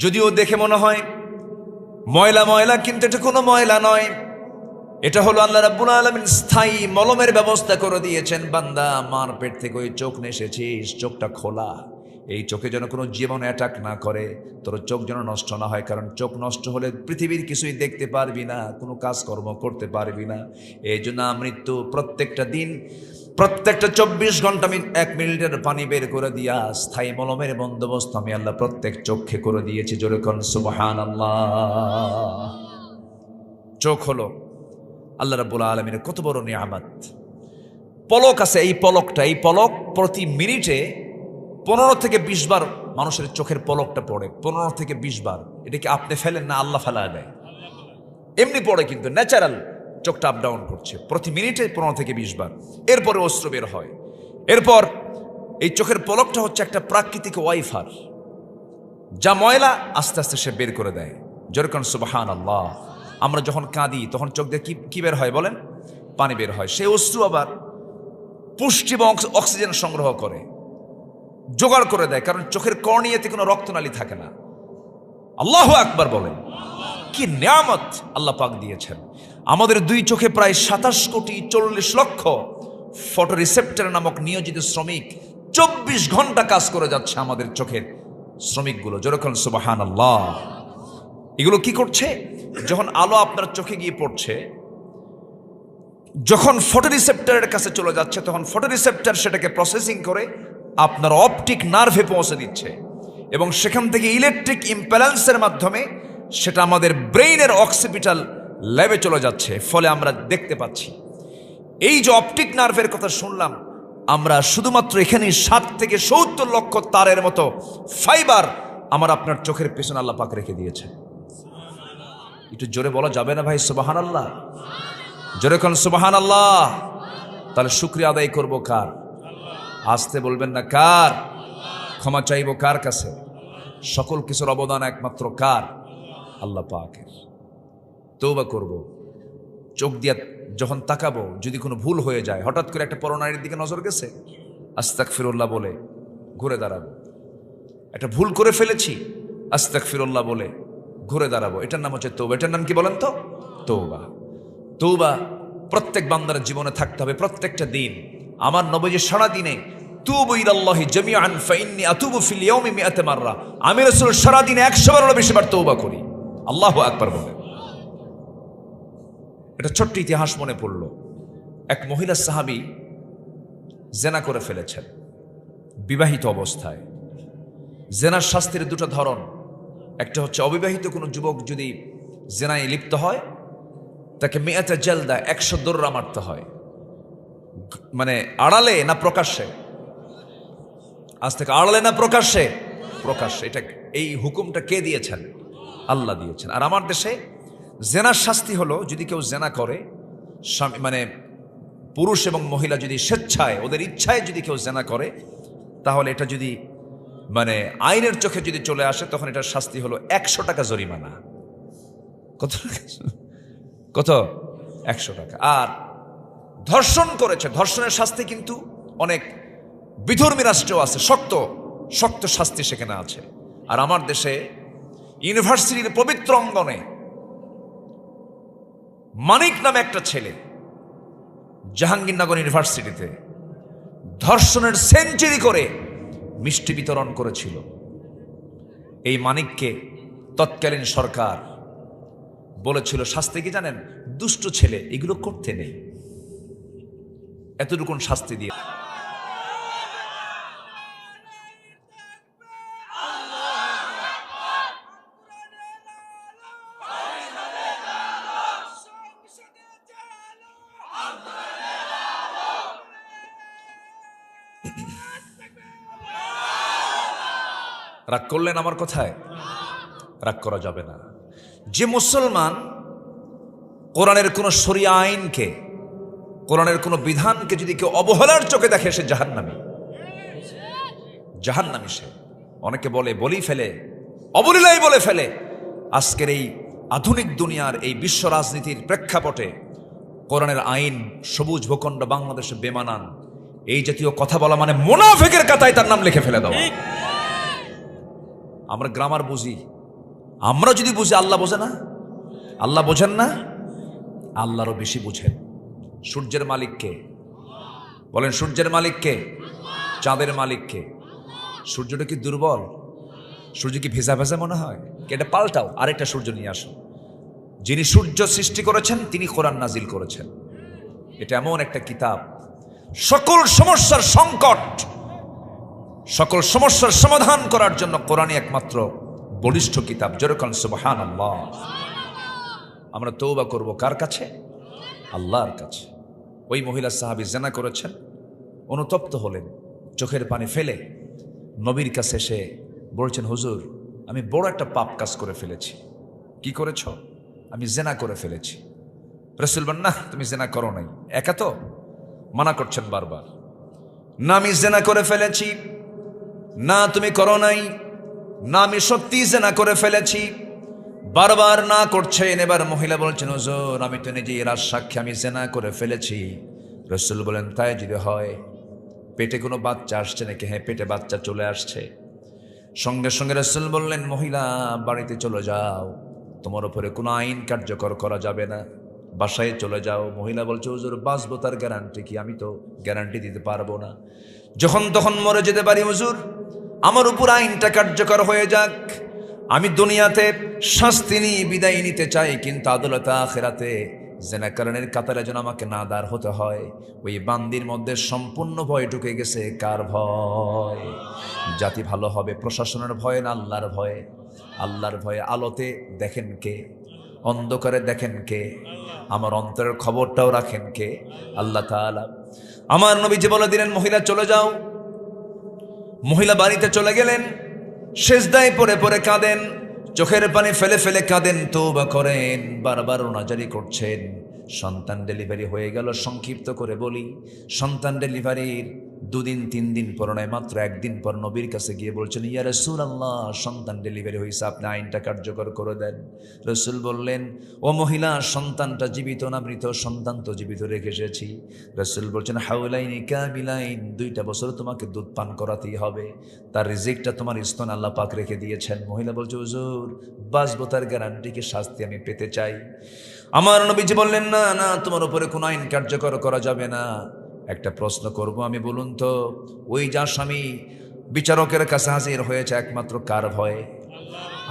যদিও দেখে মনে হয় ময়লা ময়লা, কিন্তু এটা কোনো ময়লা নয়। এটা হলো আল্লাহ রাব্বুল আলামিন স্থায়ী মলমের ব্যবস্থা করে দিয়েছেন। বান্দা, মার পেট থেকে ওই চোখ নিয়ে এসেছিস, চোখটা খোলা। এই চোখে যেন কোনো জীবন অ্যাটাক না করে, তোর চোখ যেন নষ্ট না হয়। কারণ চোখ নষ্ট হলে পৃথিবীর কিছুই দেখতে পারবি না, কোনো কাজকর্ম করতে পারবি না। এই জন্য মৃত্যু প্রত্যেকটা দিন, প্রত্যেকটা 24 ঘন্টা আমি 1 মিনিটের পানি বের করে দিয়া স্থায়ী মলমের বন্দোবস্ত আমি আল্লাহ প্রত্যেক চোখে করে দিয়েছি। জোরে কোন সুবহানাল্লাহ। চোখ হলো আল্লাহ রাব্বুল আলামিনের কত বড় নিয়ামত। পলক আছে, এই পলক প্রতি মিনিটে 15 থেকে 20 বার মানুষের চোখের পলকটা পড়ে। 15 থেকে 20 বার। এটা কি আপনি ফেলেন না আল্লাহ ফেলায় দেয়? এমনি পড়ে, কিন্তু ন্যাচারাল চোখটা আপ ডাউন করছে প্রতি মিনিটে 15 থেকে 20 বার। এরপরে অস্ত্র বের হয়। এরপর এই চোখের পলকটা হচ্ছে একটা প্রাকৃতিক ওয়াইফার, যা ময়লা আস্তে আস্তে সে বের করে দেয়। যেরকম সুবহানাল্লাহ। আমরা যখন কাঁদি তখন চোখ দিয়ে কি বের হয় বলেন? পানি বের হয়। সেই অশ্রু আবার পুষ্টি এবং অক্সিজেন সংগ্রহ করে, জোগাড় করে দেয়, কারণ চোখের কর্নিয়াতে কোনো রক্তনালী থাকে না। আল্লাহু আকবার বলেন। কি নিয়ামত আল্লাহ পাক দিয়েছেন। আমাদের দুই চোখে প্রায় 27 কোটি 40 লক্ষ ফটো রিসেপ্টর নামক নিয়োজিত শ্রমিক 24 ঘন্টা কাজ করে যাচ্ছে আমাদের চোখের শ্রমিকগুলো। যেরকম সুবহানাল্লাহ। এগুলো কি করছে? যখন আলো আপনার চোখে গিয়ে পড়ছে, যখন ফটো রিসেপ্টরের কাছে চলে যাচ্ছে, তখন ফটো রিসেপ্টর সেটাকে প্রসেসিং করে আপনার অপটিক নার্ভে পৌঁছে দিচ্ছে, এবং সেখান থেকে ইলেকট্রিক ইম্প্যালেন্সের মাধ্যমে সেটা আমাদের ব্রেইনের অক্সিপিটাল ল্যাবে চলে যাচ্ছে। ফলে আমরা দেখতে পাচ্ছি। এই যে অপটিক নার্ভের কথা শুনলাম, আমরা শুধুমাত্র এখানে 60 থেকে 70 লক্ষ তারের মতো ফাইবার আমার আপনার চোখের পেছনে আল্লাহ পাক রেখে দিয়েছে। একটু জোরে বলা যাবে না ভাই সুবহানাল্লাহ? জোরে কোন সুবহানাল্লাহ। তাহলে শুকরিয়া আদায় করব কার? আসতে বলবেন না, কার? ক্ষমা চাইব কার কাছে? সকল কিছুর অবদান একমাত্র কার? আল্লাহ পাকের। তওবা করব, চোখ দিয়া যখন তাকাবো, যদি কোনো ভুল হয়ে যায়, হঠাৎ করে একটা পরনারীর দিকে নজর গেছে, আস্তাগফিরুল্লাহ বলে ঘুরে দাঁড়াবো। একটা ভুল করে ফেলেছি, আস্তাগফিরুল্লাহ বলে ঘুরে দাঁড়াবো। এটার নাম হচ্ছে তওবা। এটার নাম কি বলেন তো? তওবা। তওবা প্রত্যেক বান্দার জীবনে থাকতে হবে, প্রত্যেকটা দিন। আমার নবীজি সারা দিনে তুবু ইলাল্লাহি জামিআন ফাইন্নী আতুবু ফিল ইয়াউমি 100 মাররা, আমি রাসূল সারা দিনে 100 বারেরও বেশি বার তওবা করি। আল্লাহু আকবার বলেন। এটা ছোট্ট ইতিহাস মনে পড়ল। এক মহিলা সাহাবী জেনা করে ফেলেছেন বিবাহিত অবস্থায়। জেনার শাস্তির দুটো ধরন। একটা হচ্ছে অবিবাহিত কোনো যুবক যদি জেনায় লিপ্ত হয়, তাকে 100 জালদা, 100 দৌড়া মারতে হয়। মানে আড়ালে না প্রকাশ্যে? আজ থেকে আড়ালে না প্রকাশ্যে? প্রকাশ্যে। এটা এই হুকুমটা কে দিয়েছেন? আল্লাহ দিয়েছেন। আর আমার দেশে জেনার শাস্তি হলো, যদি কেউ জেনা করে, মানে পুরুষ এবং মহিলা যদি স্বেচ্ছায়, ওদের ইচ্ছায় যদি কেউ জেনা করে, তাহলে এটা যদি মানে আইনের চোখে যদি চলে আসে, তখন এটার শাস্তি হলো 100 টাকা জরিমানা। কত টাকা? কত? 100 টাকা। আর ধর্ষণ করেছে, ধর্ষণের শাস্তি কিন্তু অনেক বিধর্মী রাষ্ট্রেও আছে, শক্ত শক্ত শাস্তি সেখানে আছে। আর আমার দেশে ইউনিভার্সিটির পবিত্র অঙ্গনে মানিক নামে একটা ছেলে জাহাঙ্গীরনগর ইউনিভার্সিটিতে ধর্ষণের সেঞ্চুরি করে মিষ্টি বিতরণ করেছিল। এই মানিককে তৎকালীন সরকার বলেছিল শাস্তি কি জানেন? দুষ্ট ছেলে, এগুলো করতে নেই, এতটুকু শাস্তি দিয়ে। রাগ করলেন আমার কথায়? রাগ করা যাবে না। যে মুসলমান কোরআনের কোন শরিয়া আইনকে, কোরআনের কোন বিধানকে যদি কেউ অবহেলার চোখে দেখে, সে জাহান্নামী। জাহান্নামী সে। অনেকে বলেই ফেলে, অবলীলাই বলে ফেলে। আজকের এই আধুনিক দুনিয়ার এই বিশ্ব রাজনীতির প্রেক্ষাপটে কোরআনের আইন সবুজ ভূখণ্ড বাংলাদেশে বেমানান, এই জাতীয় কথা বলা মানে মুনাফিকের কাতায় তার নাম লিখে ফেলে দেওয়া। আমরা গ্রামার বুঝি, আমরা যদি বুঝি, আল্লাহ বোঝে না? আল্লাহ বোঝেন না? আল্লাহরও বেশি বুঝেন। সূর্যের মালিককে বলেন, সূর্যের মালিককে, চাঁদের মালিককে। সূর্যটা কি দুর্বল? সূর্য কি ভেজা ভেজা মনে হয়? এটা পাল্টাও, আরেকটা সূর্য নিয়ে আসো। যিনি সূর্য সৃষ্টি করেছেন তিনি কোরআন নাজিল করেছেন। এটা এমন একটা কিতাব, সকল সমস্যার সংকট, সকল সমস্যার সমাধান করার জন্য কোরআনই একমাত্র বলিষ্ঠ কিতাব। যেরকম সুবহানাল্লাহ। আমরা তওবা করব কার কাছে? আল্লাহর কাছে। ওই মহিলা সাহাবী জিনা করেছেন, অনুতপ্ত হলেন, চোখের পানি ফেলে নবীর কাছে এসে বলছেন, হুজুর আমি বড় একটা পাপ কাজ করে ফেলেছি। কি করেছ? আমি জিনা করে ফেলেছি। রাসূল বলেন, না তুমি জিনা করো নাই। একা তো মানা করছেন বারবার, না আমি জিনা করে ফেলেছি, না তুমি করো নাই, না আমি সত্যি জিনা করে ফেলেছি। বারবার না করছেন। এবার মহিলা বলছেন, হুজুর আমি তো নিজেই রাজ সাক্ষী, আমি জিনা করে ফেলেছি। রাসূল বলেন, তাই যদি হয় পেটে কোনো বাচ্চা আসছে নাকি? হ্যাঁ, পেটে বাচ্চা চলে আসছে। সঙ্গে সঙ্গে রাসূল বললেন, মহিলা বাড়িতে চলে যাও, তোমার উপরে কোনো আইন কার্যকর করা যাবে না, বাসায় চলে যাও। মহিলা বলছে, হুজুর বাঁচবো তার গ্যারান্টি কি? আমি তো গ্যারান্টি দিতে পারবো না, যখন তখন মরে যেতে পারি। হুজুর আমার উপর আইনটা কার্যকর হয়ে যাক, আমি দুনিয়াতে শাস্তি নিয়ে বিদায় নিতে চাই, কিন্তু আদালতে আখিরাতে জিনাকারীর কাতারে যেন আমাকে না দাঁড় হতে হয়। ওই বান্দির মধ্যে সম্পূর্ণ ভয় ঢুকে গেছে। কার ভয়? জাতি ভালো হবে প্রশাসনের ভয় না আল্লাহর ভয়ে? আল্লাহর ভয়ে। আলোতে দেখেন কে? অন্ধকারে দেখেন কে? আমার অন্তরের খবরটাও রাখেন কে? আল্লাহ তাআলা। আমার নবীজি বলে দিলেন, মহিলা চলে যাও। মহিলা বাড়িতে চলে গেলেন, সেজদায় পড়ে পড়ে কাঁদেন, চোখের পানি ফেলে ফেলে কাঁদেন, তওবা করেন, বারবার ওনাজারি করছেন। সন্তান ডেলিভারি হয়ে গেল। সংক্ষিপ্ত করে বলি, সন্তান ডেলিভারির 2 দিন 3 দিন পর নয়, মাত্র 1 দিন পর নবীর কাছে গিয়ে বলছেন, ইয়া রাসূলুল্লাহ সন্তান ডেলিভারি হয়েছে, আপনি আইনটা কার্যকর করে দেন। রাসূল বললেন, ও মহিলা সন্তানটা জীবিত না মৃত? সন্তান তো জীবিত রেখে এসেছি। রাসূল বলছেন, হাওলাইনি কাবিলাইন, 2টা বছর তোমাকে দুধ পান করাতেই হবে, তার রিজিকটা তোমার স্তন আল্লাহ পাক রেখে দিয়েছেন। মহিলা বলছে, হুজুর বাঁচবো তার গ্যারান্টি কি? শাস্তি আমি পেতে চাই। আমার নবীজি বললেন, না না, তোমার উপরে কোনো আইন কার্যকর করা যাবে না। একটা প্রশ্ন করব আমি, বলুন তো, ওই যে আসামি বিচারকের কাছে হাজির হয়েছে একমাত্র কার ভয়ে?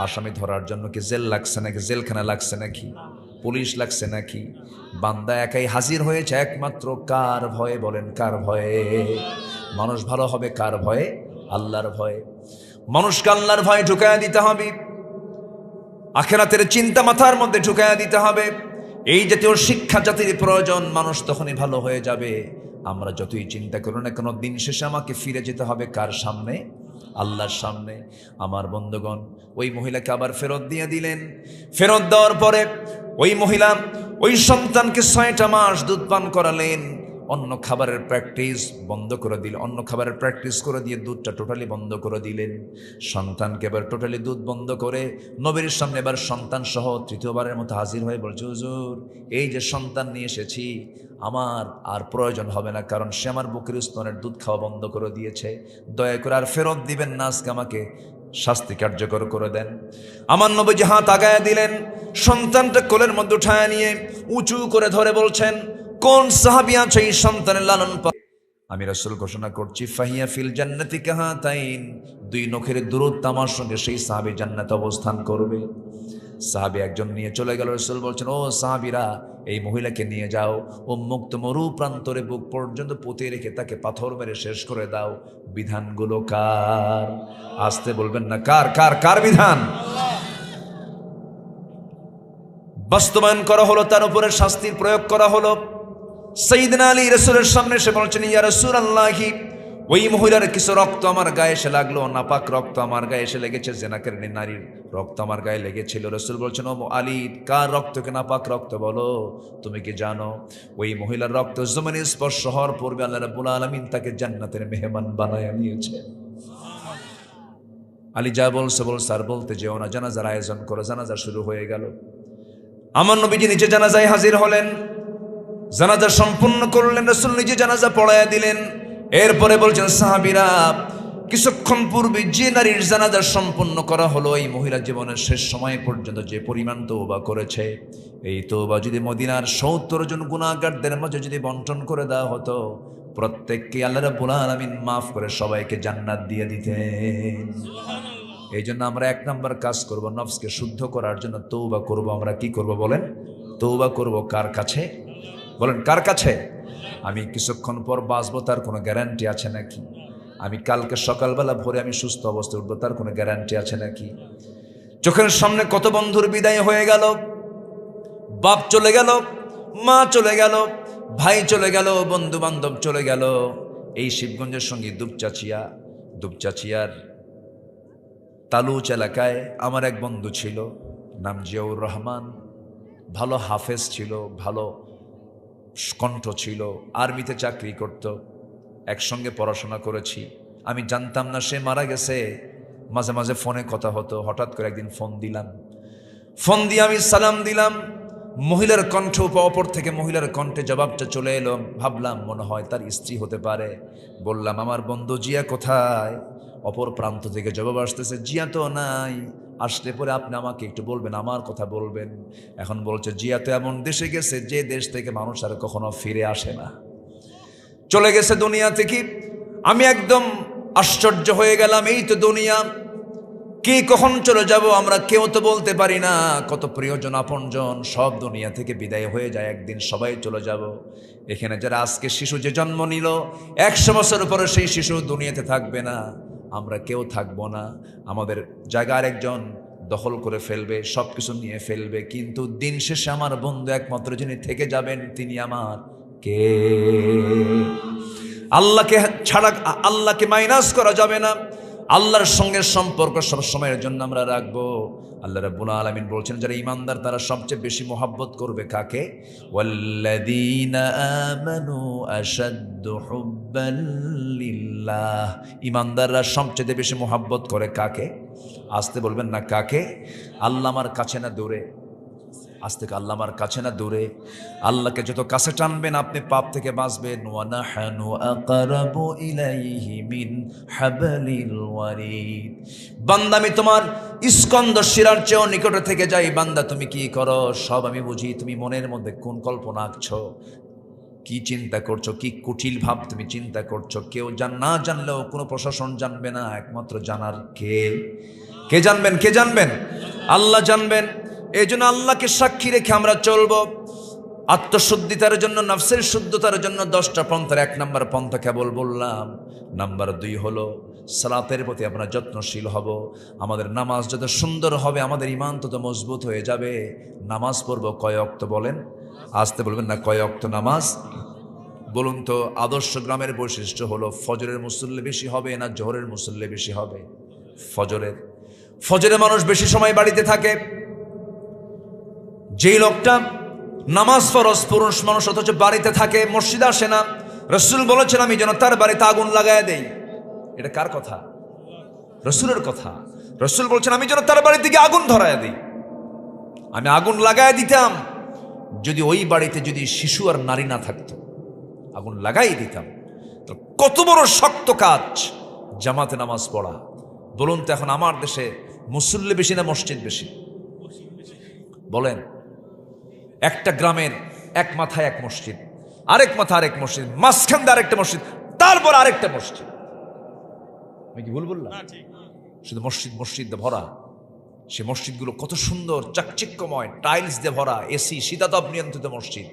আসামি ধরার জন্য কি জেল লাগছে নাকি? জেলখানা লাগছে নাকি? পুলিশ লাগছে নাকি? বান্দা একাই হাজির হয়েছে একমাত্র কার ভয়ে? বলেন কার ভয়ে? মানুষ ভালো হবে কার ভয়ে? আল্লাহর ভয়ে। মানুষকে আল্লাহর ভয়ে ঢুকায়া দিতে হবে, আখিরাতের চিন্তা মাথার মধ্যে ঢুকায়া দিতে হবে। এই জাতীয় শিক্ষা জাতির প্রয়োজন। মানুষ তখনই ভালো হয়ে যাবে। আমরা যতই চিন্তা করো না কেন, দিন শেষে আমাকে ফিরে যেতে হবে কার সামনে? আল্লাহর সামনে। আমার বন্ধুগণ, ওই মহিলাকে আবার ফেরত দিয়ে দিলেন। ফেরত দেওয়ার পরে ওই মহিলা ওই সন্তানকে 6টা মাস দুধ পান করালেন। অন্য খাবারের প্র্যাকটিস বন্ধ করে দিলেন, অন্য খাবারের প্র্যাকটিস করে দিয়ে দুধটা টোটালি বন্ধ করে দিলেন। সন্তানকে এবার টোটালি দুধ বন্ধ করে নবীর সামনে এবার সন্তান সহ 3য়বারের মতো হাজির হয়ে বলছে, হুজুর এই যে সন্তান নিয়ে এসেছি, আমার আর প্রয়োজন হবে না, কারণ সে আমার বুকের স্তনের দুধ খাওয়া বন্ধ করে দিয়েছে। দয়া করে আর ফেরত দিবেন না, আজকে আমাকে শাস্তি কার্যকর করে দেন। আমার নবীজি হাত আগায় দিলেন, সন্তানটা কোলের মধ্যে উঠায় নিয়ে উঁচু করে ধরে বলছেন, কোন সাহাবী আছে এই সন্তানের লালন পালন? আমি রাসূল ঘোষণা করছি ফাহিয়া ফিল জান্নাতি কাহাতাইন, দুই নখের দূরত্ব আমার সঙ্গে সেই সাহাবী জান্নাতে অবস্থান করবে। সাহাবী একজন নিয়ে চলে গেল। রাসূল বলছেন, ও সাহাবীরা, এই মহিলাকে নিয়ে যাও, ও মুক্ত মরু প্রান্তরে বুক পর্যন্ত পুঁতে রেখে তাকে পাথর মেরে শেষ করে দাও। বিধানগুলো কার? আসতে বলবেন না, কার কার কার বিধান? বাস্তবায়ন করা হলো, তার উপরে শাস্তির প্রয়োগ করা হলো। সাইয়েদনা আলী রাসূলের সামনে এসে বলছেন, ইয়া রাসূলুল্লাহি, ওই মহিলার কিছু রক্ত আমার গায়ে এসে লাগলো, নাপাক রক্ত আমার গায়ে এসে লেগেছে, জেনাকারিনী নারীর রক্ত আমার গায়ে লেগেছিল। রাসূল বলছেন, ও আলী, কার রক্তকে নাপাক রক্ত বলো? তুমি কি জানো ওই মহিলার রক্ত জমিনে স্পর্শ হওয়ার পূর্বে আল্লাহ রাব্বুল আলামিন তাকে জান্নাতের মেহমান বানায় নিয়েছে। আলী যা বলছে আর বলতে যেও না, জানাজার আয়োজন করো। জানাজা শুরু হয়ে গেল। আমার নবীজি নিচে জানাজায় হাজির হলেন, জানাজা সম্পূর্ণ করলেন। রাসূল নিজে জানাজা পড়ায়া দিলেন। এরপরে বলছেন, সাহাবীরা, কিছুক্ষণ পূর্বে যে নারীর জানাজা সম্পূর্ণ করা হলো, এই মহিলা জীবনের শেষ সময় পর্যন্ত যে পরিমাণ তওবা করেছে, এই তওবা যদি মদিনার ৭০ জন গুনাহগারদের মাঝে যদি বন্টন করে দেওয়া হতো, প্রত্যেককে আল্লাহ রাব্বুল আলামিন মাফ করে সবাইকে জান্নাত দিয়ে দিতেন। এই জন্য আমরা ১ নম্বর কাজ করব, নফসকে শুদ্ধ করার জন্য তওবা করব। আমরা কি করব বলেন? তওবা করব। কার কাছে বলেন? কার কাছে? আমি কিছুক্ষণ পর বাঁচবো, তার কোনো গ্যারান্টি আছে নাকি? আমি কালকে সকালবেলা ভোরে আমি সুস্থ অবস্থায় উঠবো, তার কোনো গ্যারান্টি আছে নাকি? চোখের সামনে কত বন্ধুর বিদায় হয়ে গেল। বাপ চলে গেল, মা চলে গেল, ভাই চলে গেল, বন্ধু বান্ধব চলে গেল। এই শিবগঞ্জের সঙ্গে দুপচাচিয়ার তালুচ এলাকায় আমার এক বন্ধু ছিল, নাম জিয়াউর রহমান। ভালো হাফেজ ছিল, ভালো কণ্ঠ ছিল, আর্মিতে চাকরি করত, একসঙ্গে পড়াশোনা করেছি। আমি জানতাম না সে মারা গেছে। মাঝে মাঝে ফোনে কথা হতো। হঠাৎ করে একদিন ফোন দিলাম। ফোন দিয়ে আমি সালাম দিলাম। মহিলার কণ্ঠ, অপর থেকে মহিলার কণ্ঠে জবাবটা চলে এলো। ভাবলাম মনে হয় তার স্ত্রী হতে পারে। বললাম, আমার বন্ধু জিয়া কোথায়? অপর প্রান্ত থেকে জবাব আসতেছে, জিয়া তো নাই। আসলে পরে আপনি আমাকে একটু বলবেন, আমার কথা বলবেন। এখন বলছে, জিয়া তো এমন দেশে গেছে যে দেশ থেকে মানুষ আর কখনো ফিরে আসে না, চলে গেছে দুনিয়া থেকে। আমি একদম আশ্চর্য হয়ে গেলাম। এই তো দুনিয়া, কে কখন চলে যাব আমরা কেউ তো বলতে পারি না। কত প্রিয়জন আপনজন সব দুনিয়া থেকে বিদায় হয়ে যায়, একদিন সবাই চলে যাব। এখানে যারা আজকে শিশু যে জন্ম নিল, ১০০ বছর পরে সেই শিশু দুনিয়াতে থাকবে না, আমরা কেউ থাকবো না। আমাদের জায়গার একজন দখল করে ফেলবে, সব কিছু নিয়ে ফেলবে। কিন্তু দিন শেষে আমার বন্ধু একমাত্র যিনি থেকে যাবেন, তিনি আমার কে? আল্লাহকে ছাড়া, আল্লাহকে মাইনাস করা যাবে না। আল্লাহর সঙ্গে সম্পর্ক সব সময়ের জন্য আমরা রাখবো। আল্লাহ রাব্বুল আলামিন বলছেন, যারা ঈমানদার তারা সবচেয়ে বেশি মহব্বত করবে কাকে? ওয়াল্লাযীনা আমানু আশাদ্দু হুব্বাল লিল্লাহ। ঈমানদাররা সবচেয়ে বেশি মহব্বত করে কাকে? আসতে বলবেন না, কাকে? আল্লাহ আমার কাছে না দূরে? আজ থেকে আল্লাহ আমার কাছে না দূরে? আল্লাহকে যত কাছে টানবেন আপনি পাপ থেকে বাঁচবেন। ওয়ানাহানু আকরাবু ইলাইহি মিন হাবলিল ওয়ারিদ। বান্দা, আমি তোমার স্কন্দ শিরার চেয়েও নিকটে থেকে যাই। বান্দা, তুমি কি করো সব আমি বুঝি। তুমি মনের মধ্যে কোন কল্পনা আঁকছো, কি চিন্তা করছো, কি কুটিল ভাব তুমি চিন্তা করছো, কেউ না জানলেও কোনো প্রশাসন জানবে না। একমাত্র জানার কে জানবেন? কে জানবেন? আল্লাহ জানবেন। এই জন্য আল্লাহকে সাক্ষী রেখে আমরা চলবো। আত্মশুদ্ধিতার জন্য, নফসের শুদ্ধতার জন্য 10টা পন্থার 1 নম্বর পন্থা কেবল বললাম। নাম্বার 2 হলো সালাতের প্রতি আমরা যত্নশীল হব। আমাদের নামাজ যত সুন্দর হবে, আমাদের ঈমান তত মজবুত হয়ে যাবে। নামাজ পড়ব কয় ওয়াক্ত বলেন? আসতে বলবেন না, কয় ওয়াক্ত নামাজ? বলুন তো, আদর্শ গ্রামের বৈশিষ্ট্য হলো ফজরের মুসল্লি বেশি হবে না জোহরের মুসল্লি বেশি হবে? ফজরে মানুষ বেশি সময় বাড়িতে থাকে। যেই লোকটা নামাজ ফরজ পুরুষ মানুষ অথচ বাড়িতে থাকে, মসজিদে আসে না, রাসূল বলেছেন আমি যেন তার বাড়িতে আগুন লাগায় দেই। এটা কার কথা? রাসূলের কথা। রাসূল বলছেন আমি যেন তার বাড়িতে গিয়ে আগুন ধরায় দিই। আমি আগুন লাগায় দিতাম যদি ওই বাড়িতে যদি শিশু আর নারী না থাকতো, আগুন লাগাই দিতাম। তো কত বড় শক্ত কাজ জামাতে নামাজ পড়া। বলুন তো, এখন আমার দেশে মুসল্লি বেশি না মসজিদ বেশি? বলেন। একটা গ্রামের এক মাথায় এক মসজিদ, আরেক মাথা আরেক মসজিদ, মাঝখান দিয়ে আরেকটা মসজিদ, একটার পর আরেকটা মসজিদ। আমি কি ভুল বললাম? শুধু মসজিদ মসজিদ দিয়ে ভরা। সে মসজিদগুলো কত সুন্দর, চাকচিক্যময়, টাইলস দিয়ে ভরা, এসি, শীতাতপ নিয়ন্ত্রিত মসজিদ।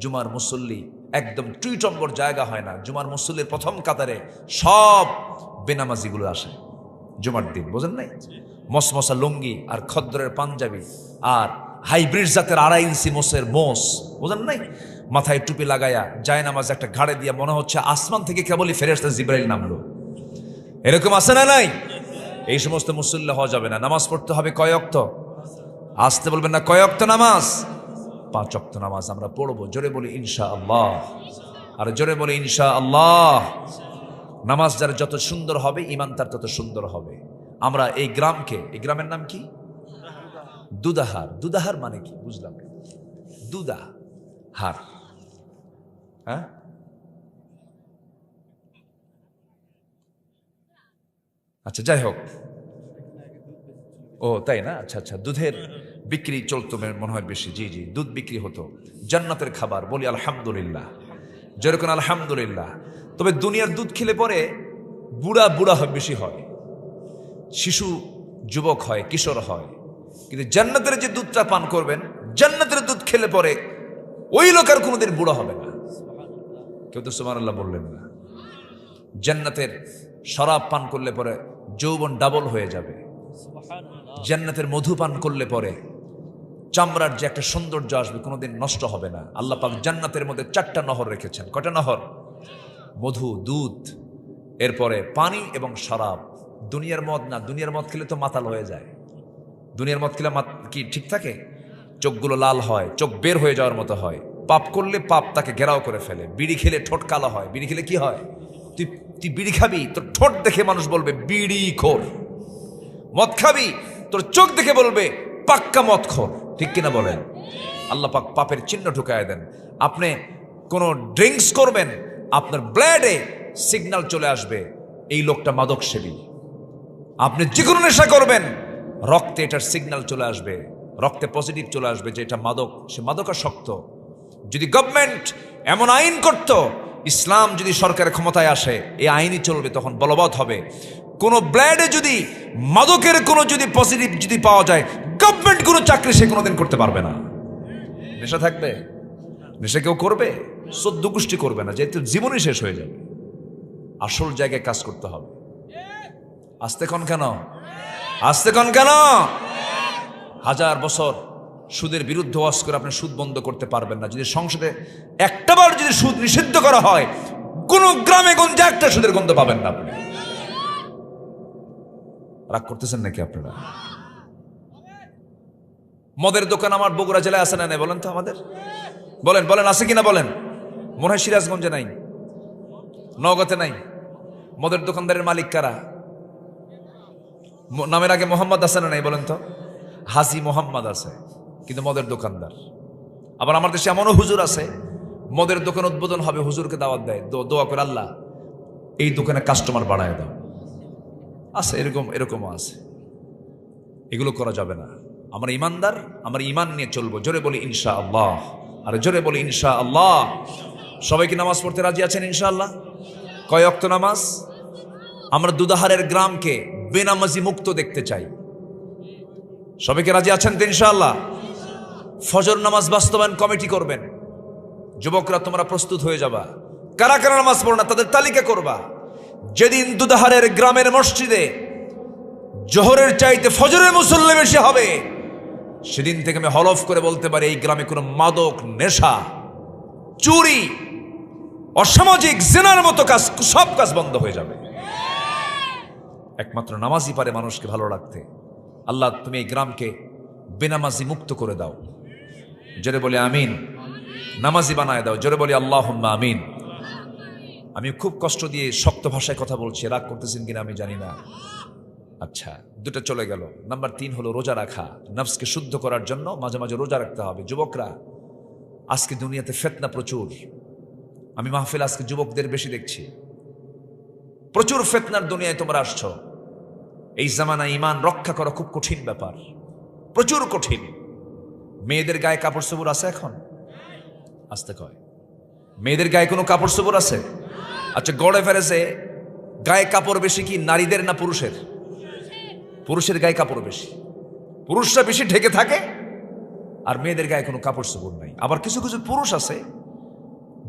জুমার মুসল্লি একদম টুইটম্বর জায়গা হয় না। জুমার মুসল্লির প্রথম কাতারে সব বেনামাজিগুলো আসে জুমার দিন, বোঝেন নাই? মসমসা লুঙ্গি আর খদ্দরের পাঞ্জাবি আর হাইব্রিড জাতের 2.5 ইঞ্চি মোষের মোষ, বোঝেন নাই? মাথায় টুপি লাগায়া যায় নামাজ একটা ঘাড়ে দিয়ে মনে হচ্ছে আসমান থেকে কেবলই ফেরেশতা জিবরাইল নামলো। এরকম আছে না নাই? এই সমস্ত মুসল্লি হওয়া যাবে না। নামাজ পড়তে হবে কয় ওয়াক্ত? আসতে বলবেন না, কয় ওয়াক্ত নামাজ? 5 ওয়াক্ত নামাজ আমরা পড়বো। জোরে বলি ইনশাআল্লাহ, আর জোরে বলি ইনশাআল্লাহ। নামাজ যার যত সুন্দর হবে, ঈমান তার তত সুন্দর হবে। আমরা এই গ্রামকে, এই গ্রামের নাম কি? দুদাহার। দুদাহার মানে কি বুঝলাম? দুদাহার, হ্যাঁ, আচ্ছা যাই হোক। ও তাই না? আচ্ছা আচ্ছা, দুধের বিক্রি চলতো মনে হয় বেশি। জি জি, দুধ বিক্রি হতো, জান্নাতের খাবার। বলি আলহামদুলিল্লাহ, যেরকম আলহামদুলিল্লাহ। তবে দুনিয়ার দুধ খেলে পরে বুড়া বুড়া বেশি হয়, শিশু যুবক হয়, কিশোর হয়। কিন্তু জান্নাতের যে দুধটা পান করবেন, জান্নাতের দুধ খেলে পরে ওই লোক আর কোনোদিন বুড়া হবে না। কেউ তো সুবহানাল্লাহ বললেন না। জান্নাতের শরাব পান করলে পরে যৌবন ডাবল হয়ে যাবে। জান্নাতের মধু পান করলে পরে চামড়ার যে একটা সৌন্দর্য আসবে, কোনোদিন নষ্ট হবে না। আল্লাহ পাক জান্নাতের মধ্যে 4টা নহর রেখেছেন। কয়টা নহর? মধু, দুধ, এরপরে পানি এবং শরাব। দুনিয়ার মদ না, দুনিয়ার মদ খেলে তো মাতাল হয়ে যায়। দুনিয়ার মদ খেলে কি ঠিক থাকে? চোখগুলো লাল হয়, চোখ বের হয়ে যাওয়ার মতো হয়। পাপ করলে পাপ তাকে ঘেরাও করে ফেলে। বিড়ি খেলে ঠোঁট কালো হয়। বিড়ি খেলে কি হয়? তুই বিড়ি খাবি, তোর ঠোঁট দেখে মানুষ বলবে বিড়ি খোর। মদ খাবি, তোর চোখ দেখে বলবে পাক্কা মদ খোর। ঠিক কিনা বলেন? আল্লাহ পাক পাপের চিহ্ন ঢুকায় দেন। আপনি কোন ড্রিঙ্কস করবেন, আপনার ব্লাডে সিগন্যাল চলে আসবে এই লোকটা মাদক সেবী। আপনি যে কোনো নেশা করবেন, রক্তে এটার সিগন্যাল চলে আসবে, রক্তে পজিটিভ চলে আসবে যে এটা মাদক, সে মাদকাসক্ত। যদি গভর্নমেন্ট এমন আইন করত, ইসলাম যদি সরকারের ক্ষমতায় আসে, এই আইনই চলবে, তখন বলবৎ হবে। কোন ব্লাডে যদি মাদকের কোনো যদি পজিটিভ যদি পাওয়া যায়, গভর্নমেন্ট কোনো চাকরি সে কোনোদিন করতে পারবে না। নেশা থাকবে, নেশা কেউ করবে? 14 গোষ্ঠী করবে না, যেহেতু জীবনই শেষ হয়ে যাবে। আসল জায়গায় কাজ করতে হবে। আসতে কোন কেন? আসতে কোন কেন? 1000 বছর সুদের বিরুদ্ধে ওয়াজ করে আপনি সুদ বন্ধ করতে পারবেন না। যদি সংসদে একটাবার যদি সুদ নিষিদ্ধ করা হয়, কোন গ্রামে গঞ্জে একটা সুদের গন্ধ পাবেন না আপনি। রাগ করতেছেন নাকি আপনারা? মদের দোকান আমার বগুড়া জেলায় আছে না নাই বলেন তো আমাদের? বলেন বলেন, আছে কিনা বলেন? মনে হয় সিরাজগঞ্জে নাই, নওগাঁতে নাই। মদের দোকানদারের মালিক কারা? নামের আগে মোহাম্মদ আছে না নাই বলেন তো? হাজি মোহাম্মদ আছে, কিন্তু মদের দোকানদার। আবার আমার দেশে এমনও হুজুর আছে, মদের দোকান উদ্বোধন হবে, হুজুরকে দাওয়াত দেয়, দোয়া করে আল্লাহ এই দোকানে কাস্টমার বাড়ায় দাও। আছে, এরকমও আছে। এগুলো করা যাবে না। আমরা ইমানদার, আমরা ইমান নিয়ে চলবো। জোরে বলি ইনশাআল্লাহ, আর জোরে বলি ইনশাআল্লাহ। সবাই কি নামাজ পড়তে রাজি আছেন ইনশাআল্লাহ? কয় ওয়াক্ত নামাজ? আমরা দুদাহারের গ্রামকে বেনামাজি মুক্ত দেখতে চাই। সবাইকে রাজি আছেন তো ইনশাআল্লাহ? ফজর নামাজ বাস্তবায়ন কমিটি করবেন। যুবকরা তোমরা প্রস্তুত হয়ে যাবা। কারা কারা নামাজ পড়ো না তাদের তালিকা করবা। যেদিন দুদাহারের গ্রামের মসজিদে জোহরের চাইতে ফজরের মুসল্লি বেশি হবে, সেদিন থেকে আমি হলফ করে বলতে পারি এই গ্রামে কোনো মাদক, নেশা, চুরি, অসামাজিক জিনার মতো কাজ, সব কাজ বন্ধ হয়ে যাবে। একমাত্র নামাজই পারে মানুষকে ভালো রাখতে। আল্লাহ তুমি এই গ্রামকে বেনামাজি মুক্ত করে দাও। জোরে বলি আমিন। নামাজি বানায় দাও। জোরে বলি আল্লাহুম্মা আমিন। আমি খুব কষ্ট দিয়ে শক্ত ভাষায় কথা বলছি, রাগ করতেছেন কিনা আমি জানি না। আচ্ছা, দুটো চলে গেল। নাম্বার 3 হলো রোজা রাখা। নফসকে শুদ্ধ করার জন্য মাঝে মাঝে রোজা রাখতে হবে। যুবকরা, আজকে দুনিয়াতে ফিতনা প্রচুর। আমি মাহফিল আজকে যুবকদের বেশি দেখছি। প্রচুর ফিতনার দুনিয়ায় তোমরা আসছো। এই জামানায় ঈমান রক্ষা করা খুব কঠিন ব্যাপার, প্রচুর কঠিন। মেয়েদের গায়ে কাপড় চোপড় আছে এখন? আসতে কয়, মেয়েদের গায়ে কোনো কাপড় চোপড় আছে? আচ্ছা, গড়ে ফেরেছে গায়ে কাপড় বেশি কি নারীদের না পুরুষের? পুরুষের গায়ে কাপড় বেশি, পুরুষরা বেশি ঢেকে থাকে, আর মেয়েদের গায়ে কোনো কাপড় চোপড় নাই। আবার কিছু কিছু পুরুষ আছে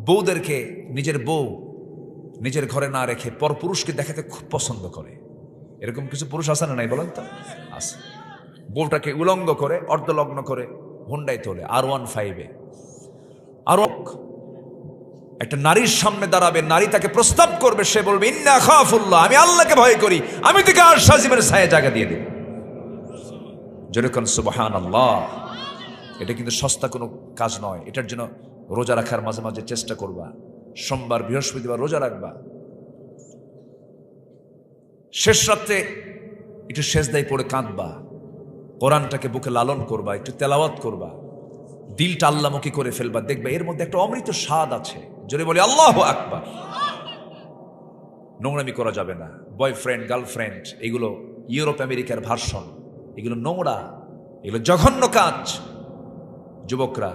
বউদেরকে, নিজের বউ নিজের ঘরে না রেখে পর পুরুষকে দেখাতে খুব পছন্দ করে। এরকম কিছু পুরুষ আছে না নাই বলেন তো? আছে। বউটাকে উলঙ্গ করে, অর্ধলগ্ন করে হুন্ডাই তোলে R15-এ। আরো একটা নারীর সামনে দাঁড়াবে, নারী তাকে প্রস্তাব করবে, সে বলবে ইন্না খাফুল্লাহ, আমি আল্লাহকে ভয় করি, আমি তোকে আর সাজিমের ছায়া জায়গা দিয়ে দেব। যেরকম সুবহানাল্লাহ। এটা কিন্তু সস্তা কোনো কাজ নয়। এটার জন্য রোজা রাখার মাঝে মাঝে চেষ্টা করবা, সোমবার বৃহস্পতিবার রোজা রাখবা, শেষ রাত্রে একটু সেজদায় পড়ে কাঁদবা, কোরআনটাকে বুকে লালন করবা, একটু তেলাওয়াত করবা, দিলটা আল্লাহমুখী করে ফেলবা, দেখবা এর মধ্যে একটা অমৃত স্বাদ আছে। জোরে বলি আল্লাহু আকবার। নোংরামি করা যাবে না। বয়ফ্রেন্ড গার্লফ্রেন্ড এগুলো ইউরোপ আমেরিকার ভার্সন, এগুলো নোংরা, এগুলো জঘন্য কাজ। যুবকরা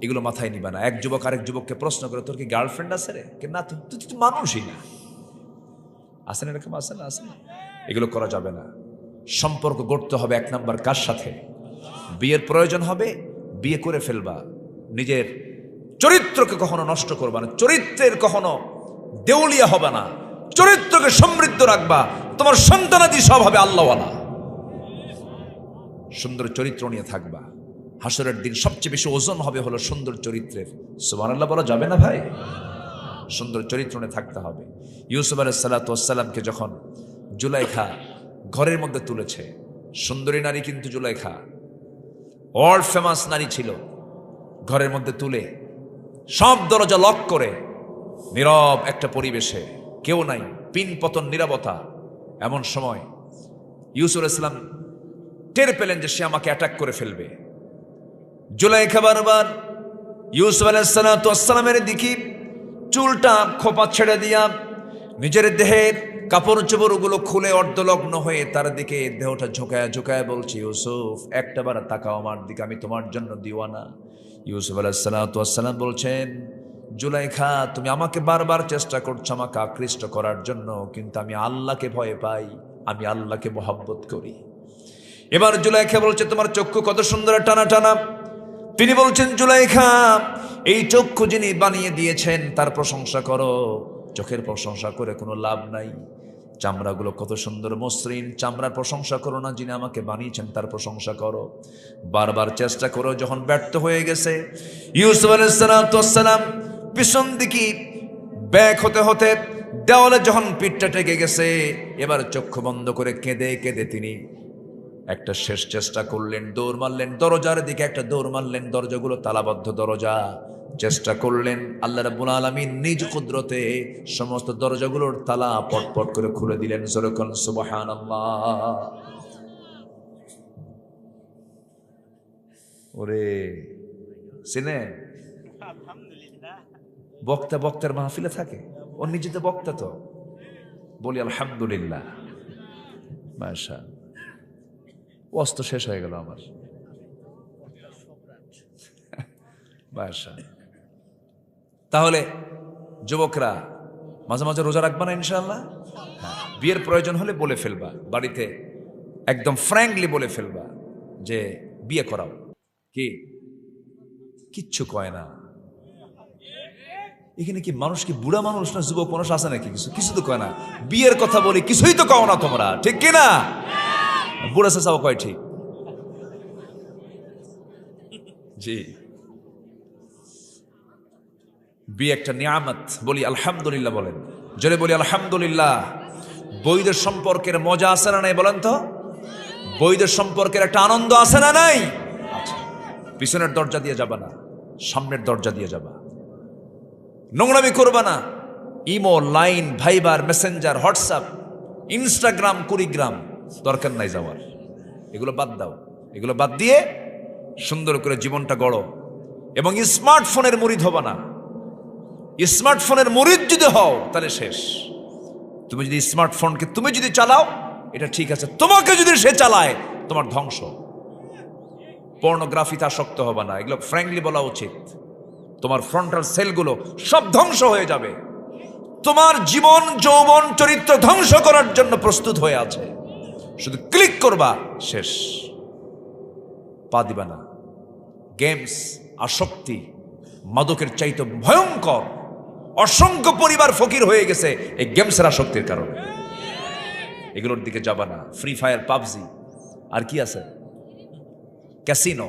এগুলো মাথায় নিবা না। এক যুবক আরেক যুবককে প্রশ্ন করে, তোর কি গার্লফ্রেন্ড আছে রে? না, তুই তো মানুষই না। আসেন এরকম, আসে না? আসে না? এগুলো করা যাবে না। সম্পর্ক গড়তে হবে এক নাম্বার কার সাথে? বিয়ের প্রয়োজন হবে, বিয়ে করে ফেলবা। নিজের চরিত্রকে কখনো নষ্ট করবা না, চরিত্রের কখনো দেউলিয়া হবে না, চরিত্রকে সমৃদ্ধ রাখবা। তোমার সন্তানাদি সব হবে আল্লাহওয়ালা, সুন্দর চরিত্র নিয়ে থাকবা। হাসরের দিন সবচেয়ে বেশি ওজন হবে হলো সুন্দর চরিত্রের। সুবহানাল্লাহ বলা যাবে না ভাই? সুন্দর চরিত্র নিয়ে থাকতে হবে। ইউসুফ আলাইহিস সালাতু ওয়াস সালামকে যখন জুলাইখা ঘরের মধ্যে তুলেছে, সুন্দরী নারী কিন্তু জুলাইখা ওয়ার্ল্ড ফেমাস নারী ছিল, ঘরের মধ্যে তুলে সব দরজা লক করে নীরব একটা পরিবেশে, কেউ নাই, পিন পতন নীরবতা। এমন সময় ইউসুফ আলাইহিস সালাম টের পেলেন যে সে আমাকে অ্যাটাক করে ফেলবে। জুলাইখা বারবার ইউসুফ আলাইহিস সালাতু ওয়াস সালামের দিকে চুলটা খোপা ছেড়ে দিয়া নিজের দেহের কাপড় চোপড়গুলো খুলে অর্ধলগ্ন হয়ে তার দিকে দেহটা ঝুঁকায় ঝুঁকায় বলছে, ইউসুফ একটা বার তাকাও আমার দিকে, আমি তোমার জন্য দিওয়ানা। ইউসুফ আলাইহিস সালাতু ওয়াস সালাম বলছেন, জুলাইখা তুমি আমাকে বারবার চেষ্টা করছো আমাকে আকৃষ্ট করার জন্য, কিন্তু আমি আল্লাহকে ভয় পাই, আমি আল্লাহকে মহব্বত করি। এবার জুলাইখা বলছে, তোমার চক্ষু কত সুন্দর টানা টানা। তিনি বলছেন, জুলাইখা এই চক্ষু যিনি বানিয়ে দিয়েছেন তার প্রশংসা করো, চোখের প্রশংসা করে কোনো লাভ নাই। চামড়াগুলো কত সুন্দর মসৃণ, চামড়ার প্রশংসা করো না, যিনি আমাকে বানিয়েছেন তার প্রশংসা করো। বারবার চেষ্টা করো, যখন ব্যর্থ হয়ে গেছে ইউসুফ আলাইহিস সালাম পিছন দিকে ব্যাক হতে হতে দেওয়ালে যখন পিঠটা টেকে গেছে, এবার চক্ষু বন্ধ করে কেঁদে কেঁদে তিনি একটা শেষ চেষ্টা করলেন, দৌড় মারলেন দরজার দিকে, একটা দৌড় মারলেন, দরজাগুলো তালাবদ্ধ দরজা। চেষ্টা করলেন, আল্লাহ রাব্বুল আলামিন নিজ কুদরতে সমস্ত দরজাগুলোর তালা পটপট করে খুলে দিলেন। যেরকম সুবহানাল্লাহ। ওরে সিনে বক্তা বক্তার মাহফিলে থাকে, ও নিজে তো বক্তা, তো বলি আলহামদুলিল্লাহ। মাশাআল্লাহ, অস্ত শেষ হয়ে গেল আমার। মাশাআল্লাহ। তাহলে যুবকরা মাঝে মাঝে রোজা রাখবা না ইনশাআল্লাহ? বিয়ের প্রয়োজন হলে বলে ফেলবা, বাড়িতে একদম ফ্র্যাঙ্কলি বলে ফেলবা যে বিয়ে করাও। কি কিচ্ছু কয় না এখানে। কি মানুষ কি বুড়া মানুষ না যুবক মানুষ আছে নাকি? কিছু তো কয় না। বিয়ের কথা বলি, কিছুই তো কও না তোমরা, ঠিক কিনা? বুড়া চাচাও কয় ঠিক। জি, বিয়ে একটা নিয়ামত, বলি আলহামদুলিল্লাহ। বলেন জোরে, বলি আলহামদুলিল্লাহ। বৈধ সম্পর্কের মজা আছে না নাই বলেন তো? বৈধ সম্পর্কের একটা আনন্দ আছে না নাই? আচ্ছা, পিছনের দরজা দিয়ে যাবা না, সামনের দরজা দিয়ে যাবা। নোংরামি করবা না। Imo, line, Viber, messenger, WhatsApp, Instagram, Kurigram দরকার নাই যাওয়ার। এগুলো বাদ দাও। এগুলো বাদ দিয়ে সুন্দর করে জীবনটা গড়ো। এবং স্মার্টফোনের মুরিদ হবা না। স্মার্টফোনের মুরিদ যদি হও তাহলে শেষ। তুমি যদি স্মার্টফোনকে তুমি যদি চালাও এটা ঠিক আছে, তোমাকে যদি সে চালায় তোমার ধ্বংস। পর্নোগ্রাফিতে আসক্ত হবা না, এগুলো ফ্র্যাঙ্কলি বলা উচিত। তোমার ফ্রন্টাল সেলগুলো সব ধ্বংস হয়ে যাবে। তোমার জীবন যৌবন চরিত্র ধ্বংস করার জন্য প্রস্তুত হয়ে আছে। শুধু ক্লিক করবা, শেষ, পা দিবা না। গেমস, আসক্তি মাদকের চাইতে ভয়ঙ্কর। অসংখ্য পরিবার ফকির হয়ে গেছে এই গেমসের আসক্তির কারণে। এগুলোর দিকে যাবা না। ফ্রি ফায়ার, পাবজি, আর কি আছে, ক্যাসিনো,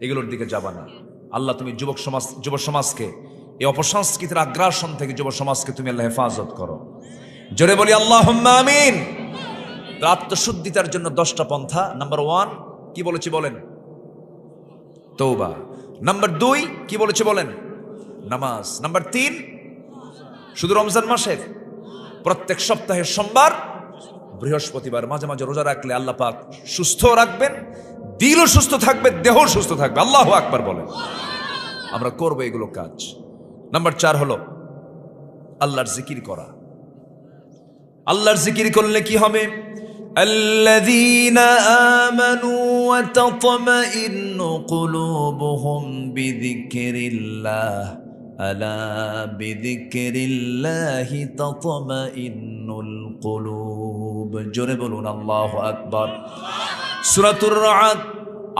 এগুলোর দিকে যাবা না। আল্লাহ তুমি যুব সমাজকে এই অপসংস্কৃতির আগ্রাসন থেকে যুব সমাজকে তুমি আল্লাহ হেফাজত করো। জোরে বলি আল্লাহুম্মা আমিন। আত্মশুদ্ধিতার জন্য 10টা পন্থা। নাম্বার 1 কি বলেছি বলেন? তওবা। নাম্বার 2 কি বলেছি বলেন? নামাজ। নাম্বার 3 শুধু রমজান মাসের প্রত্যেক সপ্তাহের সোমবার, বৃহস্পতিবার মাঝে মাঝে রোজা রাখলে আল্লাহ পাক সুস্থ রাখবেন, দিলও সুস্থ থাকবে, দেহ সুস্থ থাকবে। আল্লাহু আকবার বলেন। আমরা করবো এগুলো কাজ। নাম্বার 4 হলো আল্লাহর জিকির করা। আল্লাহর জিকির করলে কি হবে? আল্লাযীনা আমানু ওয়া তাতমাইন্নু কুলুবুহুম বিযিকরিল্লাহ আলা বিযিকরিল্লাহি তাতমাইন্নুল কুলুব। জোরে বলুন আল্লাহু আকবার। সূরাতুর রা'দ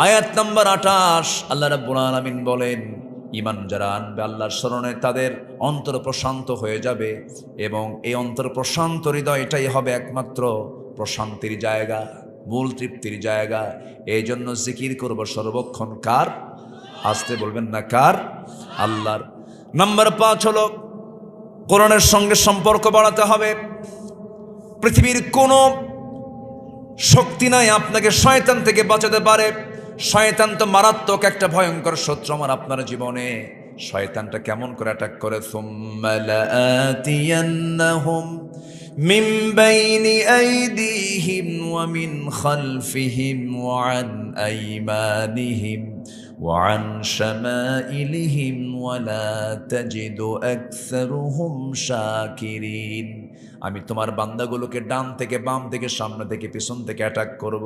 আয়াত নাম্বার 28 আল্লাহ রাব্বুল আলামিন বলেন, ঈমান যারা আনবে আল্লাহর স্মরণে তাদের অন্তর প্রশান্ত হয়ে যাবে, এবং এই অন্তর প্রশান্ত হৃদয়টাই হবে একমাত্র প্রশান্তির জায়গা, মূল তৃপ্তির জায়গা। এই জন্য জিকির করব সর্বক্ষণ কার? আসতে বলবেন না, কার? আল্লাহর। নাম্বার 5 হলো কোরআনের সঙ্গে সম্পর্ক বাড়াতে হবে। পৃথিবীর কোনো শক্তি নাই আপনাকে শয়তান থেকে বাঁচাতে পারে। শয়তান তো মারাত্মক একটা ভয়ঙ্কর শত্রু আমার আপনার জীবনে। শয়তানটা কেমন করে অ্যাটাক করে? সুম্মা লাআতিয়ান্নাহুম মিন বাইনি আইদিহিম ওয়া মিন খালফিহিম ওয়া আন আইমানিহিম ওয়া আন শামাইলিহিম ওয়া লা তাজিদু আকসারুহুম শাকিরিন। আমি তোমার বান্দাগুলোকে ডান থেকে বাম থেকে সামনে থেকে পিছন থেকে অ্যাটাক করব।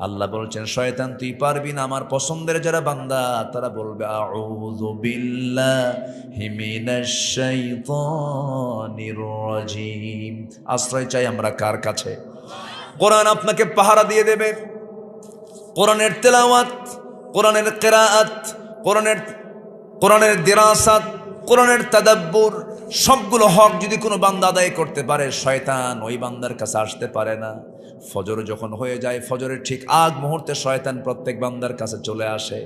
আল্লাহ বলছেন, শয়তান তুই পারবি না। আমার পছন্দের যারা বান্দা তারা বলবে আউযু বিল্লাহি মিনাশ শাইতানির রাজিম। আশ্রয় চাই আমরা কার কাছে? কোরআন আপনাকে পাহারা দিয়ে দেবে। কোরআনের তেলাওয়াত, কোরআনের কিরাআত, কোরআনের দিরাসাত, কোরআনের তাদাব্বুর, সবগুলো হক যদি কোনো বান্দা আদায় করতে পারে, শয়তান ওই বান্দার কাছে আসতে পারে না। ফজর যখন হয়ে যায়, ফজরের ঠিক আগ মুহূর্তে শয়তান প্রত্যেক বান্দার কাছে চলে আসে,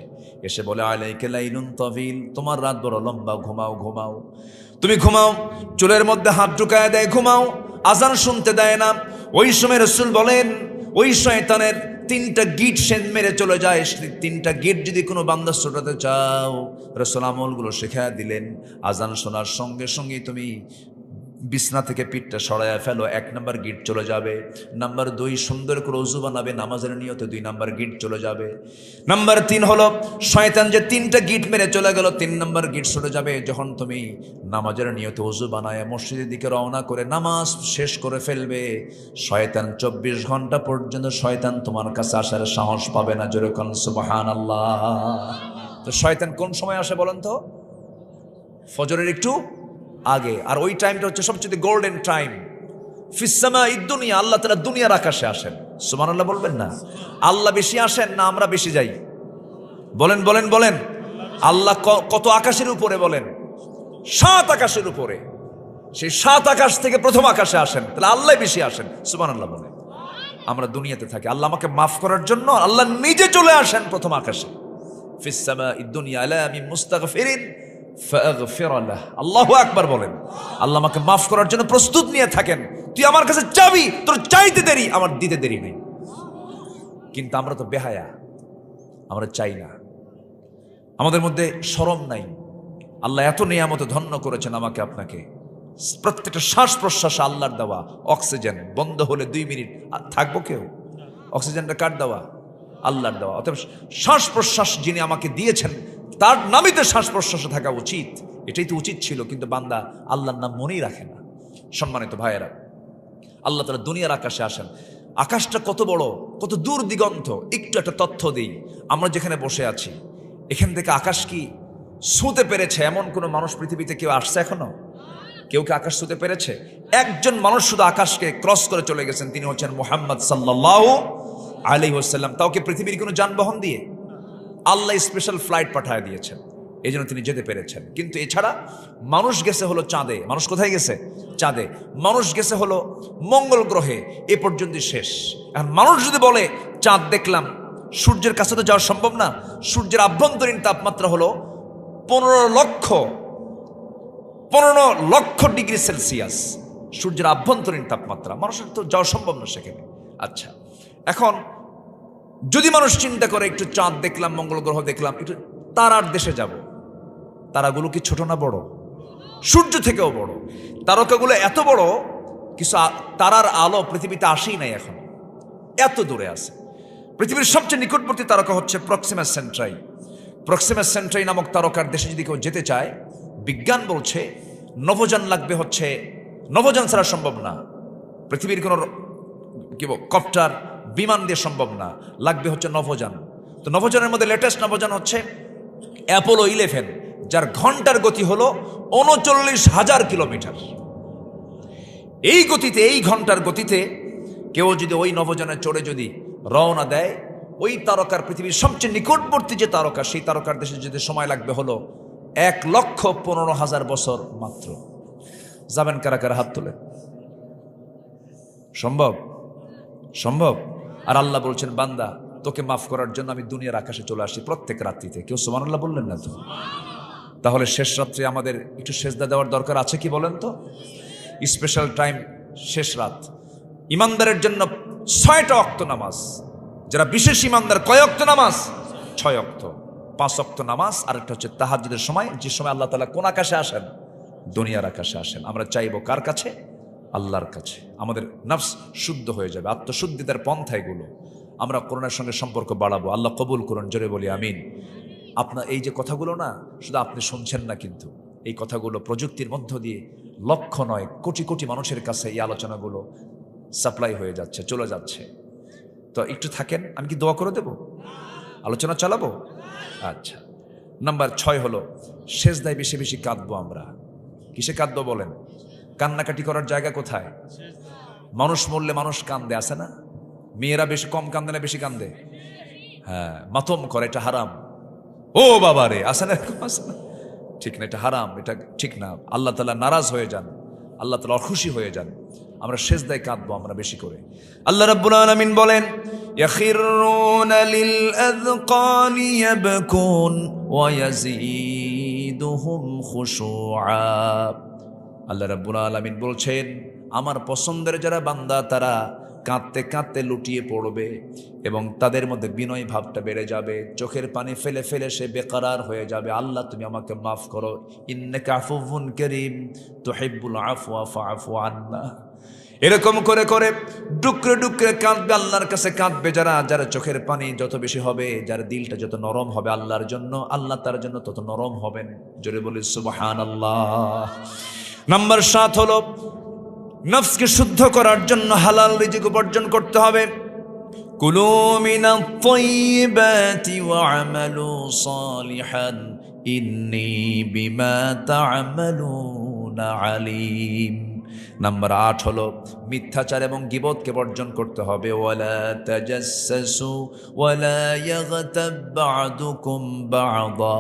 এসে বলে আলাইকা লাইলুন তাবিল, তোমার রাত বড় লম্বা, ঘুমাও ঘুমাও। তুমি ঘুমাও, চুলের মধ্যে হাত ঢুকায় দেয়, ঘুমাও, আজান শুনতে দেয় না। ওই সময় রাসূল বলেন, ওই শয়তানের 3টা গিট সে মেরে চলে যায়। 3টা গিট যদি কোনো বান্দা ছোটাতে চাও, রাসূল আমলগুলো শেখায় দিলেন। আজান শোনার সঙ্গে সঙ্গে তুমি বিছনা থেকে পিঠটা সরাইয়া ফেলো, 1 নাম্বার গিট চলে যাবে। নাম্বার 2 সুন্দর করে ওযু বানাবে, নামাজের নিয়তে 2 নাম্বার গিট চলে যাবে। নাম্বার 3 হলো শয়তান যে 3টা গিট মেরে চলে গেল, 3 নাম্বার গিট চলে যাবে যখন তুমি নামাজের নিয়তে ওযু বানায় মসজিদের দিকে রওনা করে নামাজ শেষ করে ফেলবে। শয়তান 24 ঘন্টা পর্যন্ত শয়তান তোমার কাছে আসার সাহস পাবে না। জোরে কোন সুবহানাল্লাহ। তো শয়তান কোন সময় আসে বলেন তো? ফজরের একটু আগে। আর ওই টাইমটা হচ্ছে সবচেয়ে গোল্ডেন টাইম। ফিস সামাঈদ দুনিয়া, আল্লাহ তাআলা দুনিয়ার আকাশে আসেন। সুবহানাল্লাহ বলবেন না? আল্লাহ বেশি আসেন না আমরা বেশি যাই? বলেন বলেন বলেন। আল্লাহ কত আকাশের উপরে? বলেন 7 আকাশের উপরে। সেই 7 আকাশ থেকে প্রথম আকাশে আসেন, তাহলে আল্লাহ বেশি আসেন। সুবহানাল্লাহ বলেন। আমরা দুনিয়াতে থাকি, আল্লাহ আমাকে মাফ করার জন্য আল্লাহ নিজে চলে আসেন প্রথম আকাশে। ফিস সামাঈদ দুনিয়া আলা মিন মুস্তাগফিরিন ফাগফির লাহ। আল্লাহু আকবার বলেন। আল্লাহ আমাকে মাফ করার জন্য প্রস্তুত নিয়ে থাকেন। তুই আমার কাছে চাবি, তোর চাইতে দেরি, আমার দিতে দেরি নেই। কিন্তু আমরা তো বেহায়া, আমরা চাই না, আমাদের মধ্যে শরম নাই। আল্লাহ এত নিয়ামতে ধন্য করেছেন আমাকে আপনাকে। প্রত্যেকটা শ্বাস প্রশ্বাস আল্লাহর দেওয়া। অক্সিজেন বন্ধ হলে 2 মিনিট থাকবো কেউ? অক্সিজেনটা কার দেওয়া? আল্লাহর দেওয়া। অতএব শ্বাস প্রশ্বাস যিনি আমাকে দিয়েছেন তার নামিতে শ্বাস প্রশ্বাসে থাকা উচিত। এটাই তো উচিত ছিল, কিন্তু বান্দা আল্লাহর নাম মনেই রাখে না। সম্মানিত ভাইয়েরা, আল্লাহ তাআলা দুনিয়ার আকাশে আসেন। আকাশটা কত বড়, কত দূর দিগন্ত। একটু একটা তথ্য দিই, আমরা যেখানে বসে আছি এখান থেকে আকাশ কি ছুঁতে পেরেছে এমন কোনো মানুষ পৃথিবীতে কেউ আসছে এখনো? কেউ কি আকাশ ছুঁতে পেরেছে? একজন মানুষ শুধু আকাশকে ক্রস করে চলে গেছেন, তিনি হচ্ছেন মুহাম্মদ সাল্লাল্লাহু আলাইহি ওয়াসাল্লাম। তাও কি পৃথিবীর কোনো যানবাহন দিয়ে? আল্লাহ স্পেশাল ফ্লাইট পাঠিয়ে দিয়েছেন, এই জন্য তিনি যেতে পেরেছেন। কিন্তু এছাড়া মানুষ গেছে হলো চাঁদে। মানুষ কোথায় গেছে? চাঁদে। মানুষ গেছে হলো মঙ্গল গ্রহে, এ পর্যন্তই শেষ। এখন মানুষ যদি বলে চাঁদ দেখলাম, সূর্যের কাছে তো যাওয়া সম্ভব না। সূর্যের আভ্যন্তরীণ তাপমাত্রা হলো 15 লক্ষ ডিগ্রি সেলসিয়াস সূর্যের আভ্যন্তরীণ তাপমাত্রা। মানুষের তো যাওয়া সম্ভব না সেখানে। আচ্ছা, এখন যদি মানুষ চিন্তা করে একটু চাঁদ দেখলাম, মঙ্গল গ্রহ দেখলাম, একটু তারার দেশে যাব, তারাগুলো কি ছোট না বড়? সূর্য থেকেও বড়। তারকাগুলো এত বড়, কিছু তারার আলো পৃথিবীতে আসেই নাই এখন, এত দূরে আছে। পৃথিবীর সবচেয়ে নিকটবর্তী তারকা হচ্ছে প্রক্সিমা সেন্ট্রাই। প্রক্সিমা সেন্ট্রাই নামক তারকার দেশে যদি কেউ যেতে চায়, বিজ্ঞান বলছে নভোযান লাগবে, হচ্ছে নভোযান ছাড়া সম্ভব না। পৃথিবীর কোনো কপ্টার বিমান দিয়ে সম্ভব না, লাগবে হচ্ছে নভোযান। তো নভোযানের মধ্যে লেটেস্ট নভোযান হচ্ছে অ্যাপোলো 11, যার ঘন্টার গতি হলো 39,000 কিলোমিটার। এই গতিতে, এই ঘন্টার গতিতে কেউ যদি ওই নভোযানে চড়ে যদি রওনা দেয়, ওই তারকার, পৃথিবীর সবচেয়ে নিকটবর্তী যে তারকা, সেই তারকার দেশে যেতে সময় লাগবে হলো 1,15,000 বছর মাত্র। যাবেন কারা কারা? হাত তোলে। সম্ভব? সম্ভব? আর আল্লাহ বলছেন, বান্দা তোকে মাফ করার জন্য আমি দুনিয়ার আকাশে চলে আসি প্রত্যেক রাত্রিতে। কেউ সুবহানাল্লাহ বললেন না তো? তাহলে শেষ রাত্রে আমাদের একটু সেজদা দেওয়ার দরকার আছে কি বলেন তো? স্পেশাল টাইম শেষ রাত। ইমানদারের জন্য 6টা ওয়াক্ত নামাজ। যারা বিশেষ ইমানদার, কয় ওয়াক্ত নামাজ? 6 ওয়াক্ত। 5 ওয়াক্ত নামাজ, আর একটা হচ্ছে তাহাজ্জুদের সময়, যে সময় আল্লাহ তাআলা কোন আকাশে আসেন? দুনিয়ার আকাশে আসেন। আমরা চাইবো কার কাছে? আল্লাহর কাছে। আমাদের নফস শুদ্ধ হয়ে যাবে, আত্মশুদ্ধিতার পন্থা এগুলো। আমরা কোরআনের সঙ্গে সম্পর্ক বাড়াবো। আল্লাহ কবুল করুন, জোরে বলি আমিন। আপনার এই যে কথাগুলো না, শুধু আপনি শুনছেন না, কিন্তু এই কথাগুলো প্রযুক্তির মধ্য দিয়ে লক্ষ নয় কোটি কোটি মানুষের কাছে এই আলোচনাগুলো সাপ্লাই হয়ে যাচ্ছে, চলে যাচ্ছে। তো একটু থাকেন, আমি কি দোয়া করে দেব? আলোচনা চালাবো? আচ্ছা, নাম্বার 6 হলো সেজদায় বেশি বেশি কাঁদবো আমরা। কিসে কাঁদবো বলেন? কান্নাকাটি করার জায়গা কোথায়? মানুষ মরলে মানুষ কান্দে, আছে না? মেয়েরা বেশি কম কান্দে না বেশি কান্দে? হ্যাঁ, মাতম করে, এটা হারাম। ও বাবা রে, আছে না? আছে না? ঠিক না, এটা হারাম, এটা ঠিক না। আল্লাহ তাআলা নারাজ হয়ে যান, আল্লাহ তাআলা অখুশি হয়ে যান। আমরা সেজদায় কাঁদবো আমরা বেশি করে। আল্লাহ রাব্বুল আলামিন বলেন, ইয়াখিরুনা লিল আযকানি ইয়াবকুন ওয়া ইয়াজিদুহুম খুশুআ। আল্লাহ রাব্বুল আলামিন বলছেন, আমার পছন্দের যারা বান্দা, তারা কাঁদতে কাঁদতে লুটিয়ে পড়বে এবং তাদের মধ্যে বিনয় ভাবটা বেড়ে যাবে। চোখের পানি ফেলে ফেলে সে বেকরার হয়ে যাবে, আল্লাহ তুমি আমাকে মাফ করো, ইন্নাকা আফুউন কারীম তুহিব্বুল আফওয়া ফাআফু আন্না। এরকম করে করে ডুকরে ডুকরে কাঁদবে, আল্লাহর কাছে কাঁদবে যারা, যারা চোখের পানি যত বেশি হবে, যার দিলটা যত নরম হবে আল্লাহর জন্য, আল্লাহ তার জন্য তত নরম হবেন। জোরে বলি সুবহানাল্লাহ। নাম্বার 7 হলো নফসকে শুদ্ধ করার জন্য হালাল রিজিক উপার্জন করতে হবে। কুলু মিনাত তাইয়্যিবাতি ওয়া'মালু সালিহান ইন্নী বিমা তা'মালুনা আলিম। নাম্বার 8 হলো মিথ্যাচার এবং গীবতকে বর্জন করতে হবে। ওয়ালা তাজাসসু ওয়ালা ইয়াগতাব বা'দুকুম বা'দা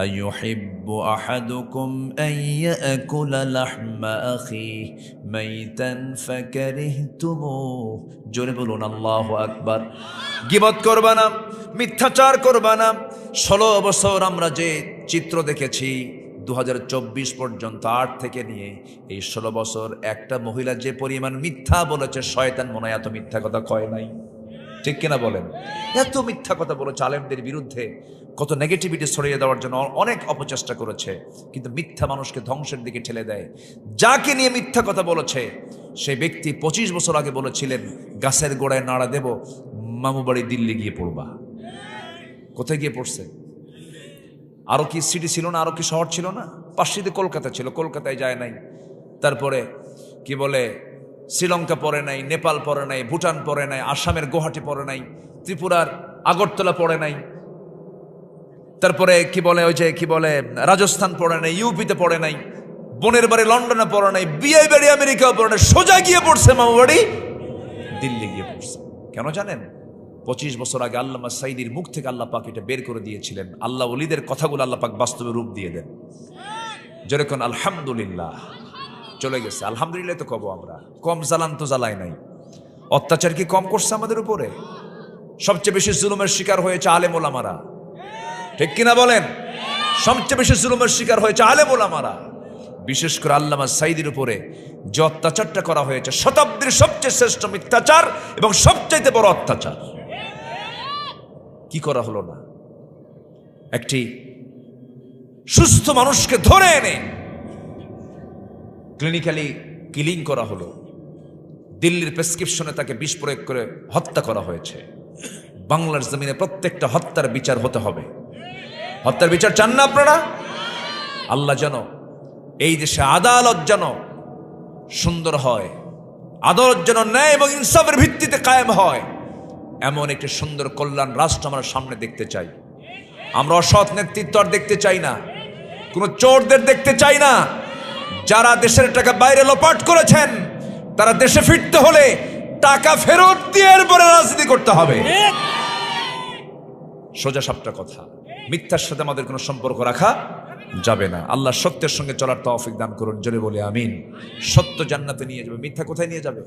আইয়ুহিব্বু আহাদুকুম আন ইয়াকুলা লাহমা আখিহি মাইতান ফাকারিহতুমুহু। জোরে বলুন আল্লাহু আকবার। গীবত করবা না, মিথ্যাচার করবা না। 16 বছর আমরা যে চিত্র দেখেছি 2024 পর্যন্ত, 8 থেকে নিয়ে এই 16 বছর, একটা মহিলা যে পরিমাণ মিথ্যা বলেছে, শয়তান মনে হয় এত মিথ্যা কথা কয় নাই। ঠিক কিনা বলেন? এত মিথ্যা কথা বলেছে, আলেমদের বিরুদ্ধে কত নেগেটিভিটি ছড়িয়ে দেওয়ার জন্য অনেক অপচেষ্টা করেছে, কিন্তু মিথ্যা মানুষকে ধ্বংসের দিকে ঠেলে দেয়। যাকে নিয়ে মিথ্যা কথা বলেছে সেই ব্যক্তি 25 বছর আগে বলেছিলেন, গাছের গোড়ায় নাড়া দেব, মামু বাড়ি দিল্লি গিয়ে পড়বা। কোথায় গিয়ে পড়ছে? আরো কি সিটি ছিল না? আরো কি শহর ছিল না? পাশেতে কলকাতা ছিল, কলকাতায় যায় নাই। তারপরে কি বলে শ্রীলঙ্কা পড়ে নাই, নেপাল পড়ে নাই, ভুটান পড়ে নাই, আসামের গুয়াহাটি পড়ে নাই, ত্রিপুরার আগরতলা পড়ে নাই, তারপরে কি বলে ওই যে কি বলে রাজস্থান পড়ে নাই, ইউপিতে পড়ে নাই, বোনের বাড়ি লন্ডনে পড়া নাই, বিয়ে বাড়ি আমেরিকাও পড়া নাই, সোজা গিয়ে পড়ছে মামা বাড়ি দিল্লি গিয়ে পড়ছে। কেন জানেন? 25 বছর আগে আল্লামা সাইদির মুখ থেকে আল্লাহ পাক এটা বের করে দিয়েছিলেন। আল্লাহ ওলিদের কথাগুলো আল্লাহ পাক বাস্তবে রূপ দিয়ে দেন। যেরকম আলহামদুলিল্লাহ চলে গেছে, আলহামদুলিল্লাহ তো কব আমরা। কম জ্বালান তো জ্বালাই নাই। অত্যাচার কি কম করছে আমাদের উপরে? সবচেয়ে বেশি জুলুমের শিকার হয়েছে আলেম ওলামারা, ঠিক কিনা বলেন? সবচেয়ে বেশি জুলুমের শিকার হয়েছে আলেম ওলামারা। বিশেষ করে আল্লামা সাইদির উপরে যে অত্যাচারটা করা হয়েছে, শতাব্দীর সবচেয়ে শ্রেষ্ঠ মিথ্যাচার এবং সবচাইতে বড় অত্যাচার। কি করা হলো না? একটি সুস্থ মানুষকে ধরে এনে ক্লিনিক্যালি কিলিং করা হলো। দিল্লির প্রেসক্রিপশনে তাকে বিষ প্রয়োগ করে হত্যা করা হয়েছে। বাংলার জমিনে প্রত্যেকটা হত্যার বিচার হতে হবে। হত্যার বিচার চান না আপনারা? আল্লাহ যেন এই দেশে আদালত যেন সুন্দর হয়, আদালত যেন ন্যায় এবং ইনসাফের ভিত্তিতে কায়েম হয়, এমন একটি সুন্দর কল্যাণ রাষ্ট্র আমরা সামনে দেখতে চাই। আমরা অসৎ নেতৃত্ব আর দেখতে চাই না, কোনো চোরদের দেখতে চাই না। যারা দেশের টাকা বাইরে লোপাট করেছেন তারা দেশে ফিরতে হলে টাকা ফেরত দিয়ে এরপরে রাজনীতি করতে হবে। সোজা সাপটা কথা। মিথ্যার সাথে আমাদের কোনো সম্পর্ক রাখা যাবে না। আল্লাহ সত্যের সঙ্গে চলার তৌফিক দান করুন, জোরে বলে আমিন। সত্য জান্নাতে নিয়ে যাবে, মিথ্যা কোথায় নিয়ে যাবে?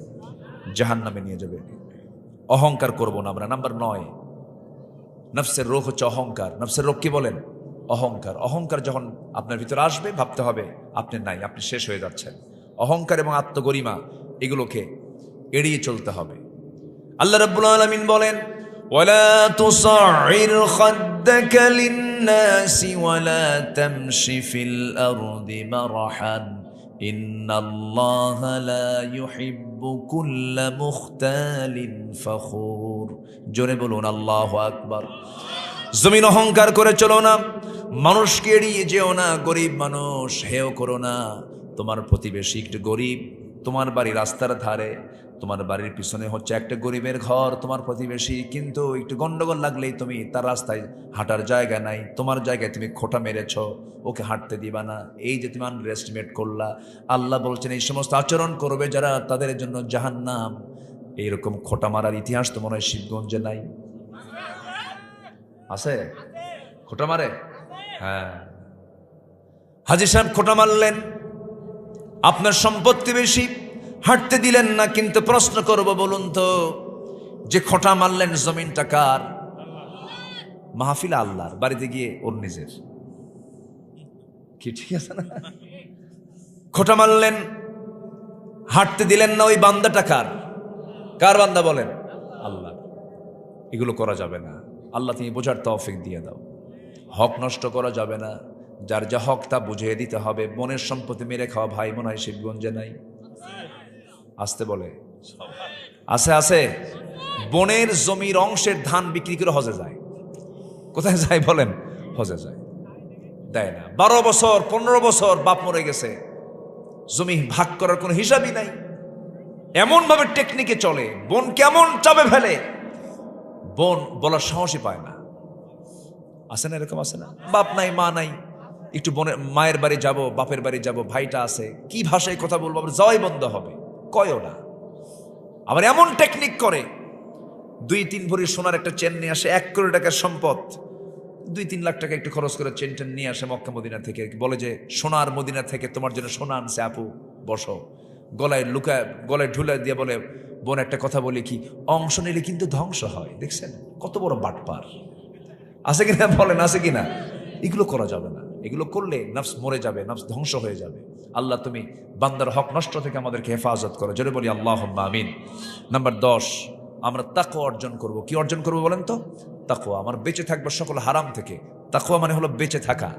জাহান্নামে নিয়ে যাবে। অহংকার করব না আমরা। নাম্বার 9, নফসের রোগ হচ্ছে অহংকার। নফসের রোগ কি বলেন? অহংকার। অহংকার যখন আপনার ভিতরে আসবে ভাবতে হবে আপনি নাই, আপনি শেষ হয়ে যাচ্ছেন। অহংকার এবং আত্মগরিমা এগুলোকে এড়িয়ে চলতে হবে। আল্লাহ রাব্বুল আলামিন বলেন, ওয়ালা তুসাইর খাদ্দাকা লিন-নাসি ওয়ালা তামশি ফিল আরদি মারহান ইন্নাল্লাহা লা ইউহিব্বু কুল্লা মুখতালিন ফখুর। জোরে বলুন আল্লাহু আকবার। জমিন অহংকার করে চলো না, মানুষকে এড়িয়ে যেও না। গরিব মানুষ হেয় করো না। তোমার প্রতিবেশী একটু গরিব, তোমার বাড়ি রাস্তার ধারে, তোমার বাড়ির পিছনে হচ্ছে একটা গরিবের ঘর, তোমার প্রতিবেশী, কিন্তু একটু গন্ডগোল লাগলেই তুমি তার রাস্তায় হাঁটার জায়গা নাই, তোমার জায়গায় তুমি খোঁটা মেরেছ, ওকে হাঁটতে দিবা না। এই যে তুমি আন্ডারএস্টিমেট করলা, আল্লাহ বলছেন এই সমস্ত আচরণ করবে যারা, তাদের জন্য জাহান্নাম। এইরকম খোঁটা মারার ইতিহাস তো মনে হয় শিবগঞ্জে নাই? আছে? খোঁটা মারে? হ্যাঁ, হাজী সাহেব খোঁটা মারলেন, আপনার সম্পত্তি বেশি, হাঁটতে দিলেন না। কিন্তু প্রশ্ন করব, বলুন তো, যে খোঁটা মারলেন জমিনটা কার? মাহফিল আল্লাহর, বাড়িতে গিয়ে ওর নিজের। কি ঠিক আছে না? খোঁটা মারলেন, হাঁটতে দিলেন না, ওই বান্দাটা কার? কার বান্দা বলেন? আল্লাহ। এগুলো করা যাবে না। আল্লাহ তুমি বোঝার তৌফিক দিয়ে দাও। হক নষ্ট করা যাবে না, যার যা হক তা বুঝিয়ে দিতে হবে। বোনের সম্পত্তি মেরে খাওয়া ভাই মনে হয় শিবগঞ্জে নাই? আসতে বলে আছে, আছে। বোনের জমির অংশের ধান বিক্রি করে হজে যায়। কোথায় যায় বলেন? হজে যায়। দেয় না। 12 বছর 15 বছর বাপ মরে গেছে, জমি ভাগ করার কোনো হিসাবই নাই। এমন ভাবে টেকনিকে চলে, বোন কেমন চাবে ফেলে, বোন বলার সাহসই পায় না। আছে না এরকম? আছে না? বাপ নাই, মা নাই, একটু বোনের মায়ের বাড়ি যাব, বাপের বাড়ি যাব, ভাইটা আছে, কি ভাষায় কথা বলবো, আবার যাওয়াই বন্ধ হবে, কয়ও না। আবার এমন টেকনিক করে, 2-3 ভরি সোনার একটা চেন নিয়ে আসে, 1 কোটি টাকার সম্পদ, 2-3 লাখ টাকা একটু খরচ করে চেন টেন নিয়ে আসে মক্কা মদিনা থেকে, বলে যে সোনার মদিনা থেকে তোমার জন্য সোনা আনছে আপু, বসো। গলায় লুকায়, গলায় ঢুলে দিয়ে বলে, বোন একটা কথা বলি কি, অংশ নিলে কিন্তু ধ্বংস হয়। দেখছেন কত বড় বাটপার? আছে কিনা বলেন? আছে কিনা? এগুলো করা যাবে না। এগুলো করলে নফস মরে যাবে, নফস ধ্বংস হয়ে যাবে। আল্লাহ তুমি বান্দার হক নষ্ট থেকে আমাদেরকে হেফাজত করো, জোরে বলি আল্লাহুম্মা আমিন। নাম্বার 10, আমরা তাকওয়া অর্জন করব। কি অর্জন করব বলেন তো? তাকওয়া। আমার বেঁচে থাকবো সকল হারাম থেকে। তাকওয়া মানে হলো বেঁচে থাকা,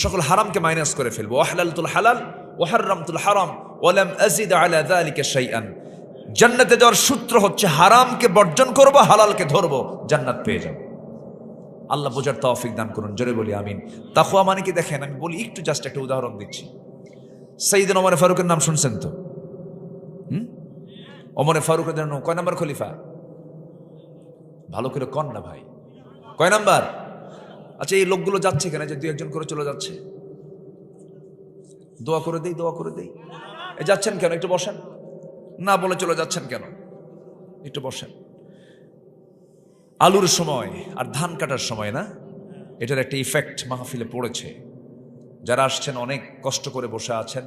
সকল হারামকে মাইনাস করে ফেলবো। ওয়াহলালতুল হালাল ওয়া হারামতুল হারাম ওয়া লাম আযিদ আলা যালিকা শাইআন। জান্নাতে যাওয়ার সূত্র হচ্ছে হারামকে বর্জন করব, হালালকে ধরবো, জান্নাত পেয়ে যাব। আল্লাহ বোঝার তৌফিক দান করুন, জোরে বলি আমিন। তাকওয়া মানে কি দেখেন, আমি বলি একটু, জাস্ট একটা উদাহরণ দিচ্ছি। সাইয়েদনা ওমর ফারুকের নাম শুনছেন তো? ওমর ফারুকের জন্য কয় নাম্বার খলিফা? ভালো করে কন না ভাই, কয় নাম্বার? আচ্ছা, এই লোকগুলো যাচ্ছে কেন যে 2-1 জন করে চলে যাচ্ছে? দোয়া করে দেই, দোয়া করে দেই। এ যাচ্ছেন কেন? একটু বসেন। না বলে চলে যাচ্ছেন কেন? একটু বসেন। আলুর সময় আর ধান কাটার সময় না, এটার একটা ইফেক্ট মাহফিলে পড়েছে। যারা আসছেন অনেক কষ্ট করে বসে আছেন,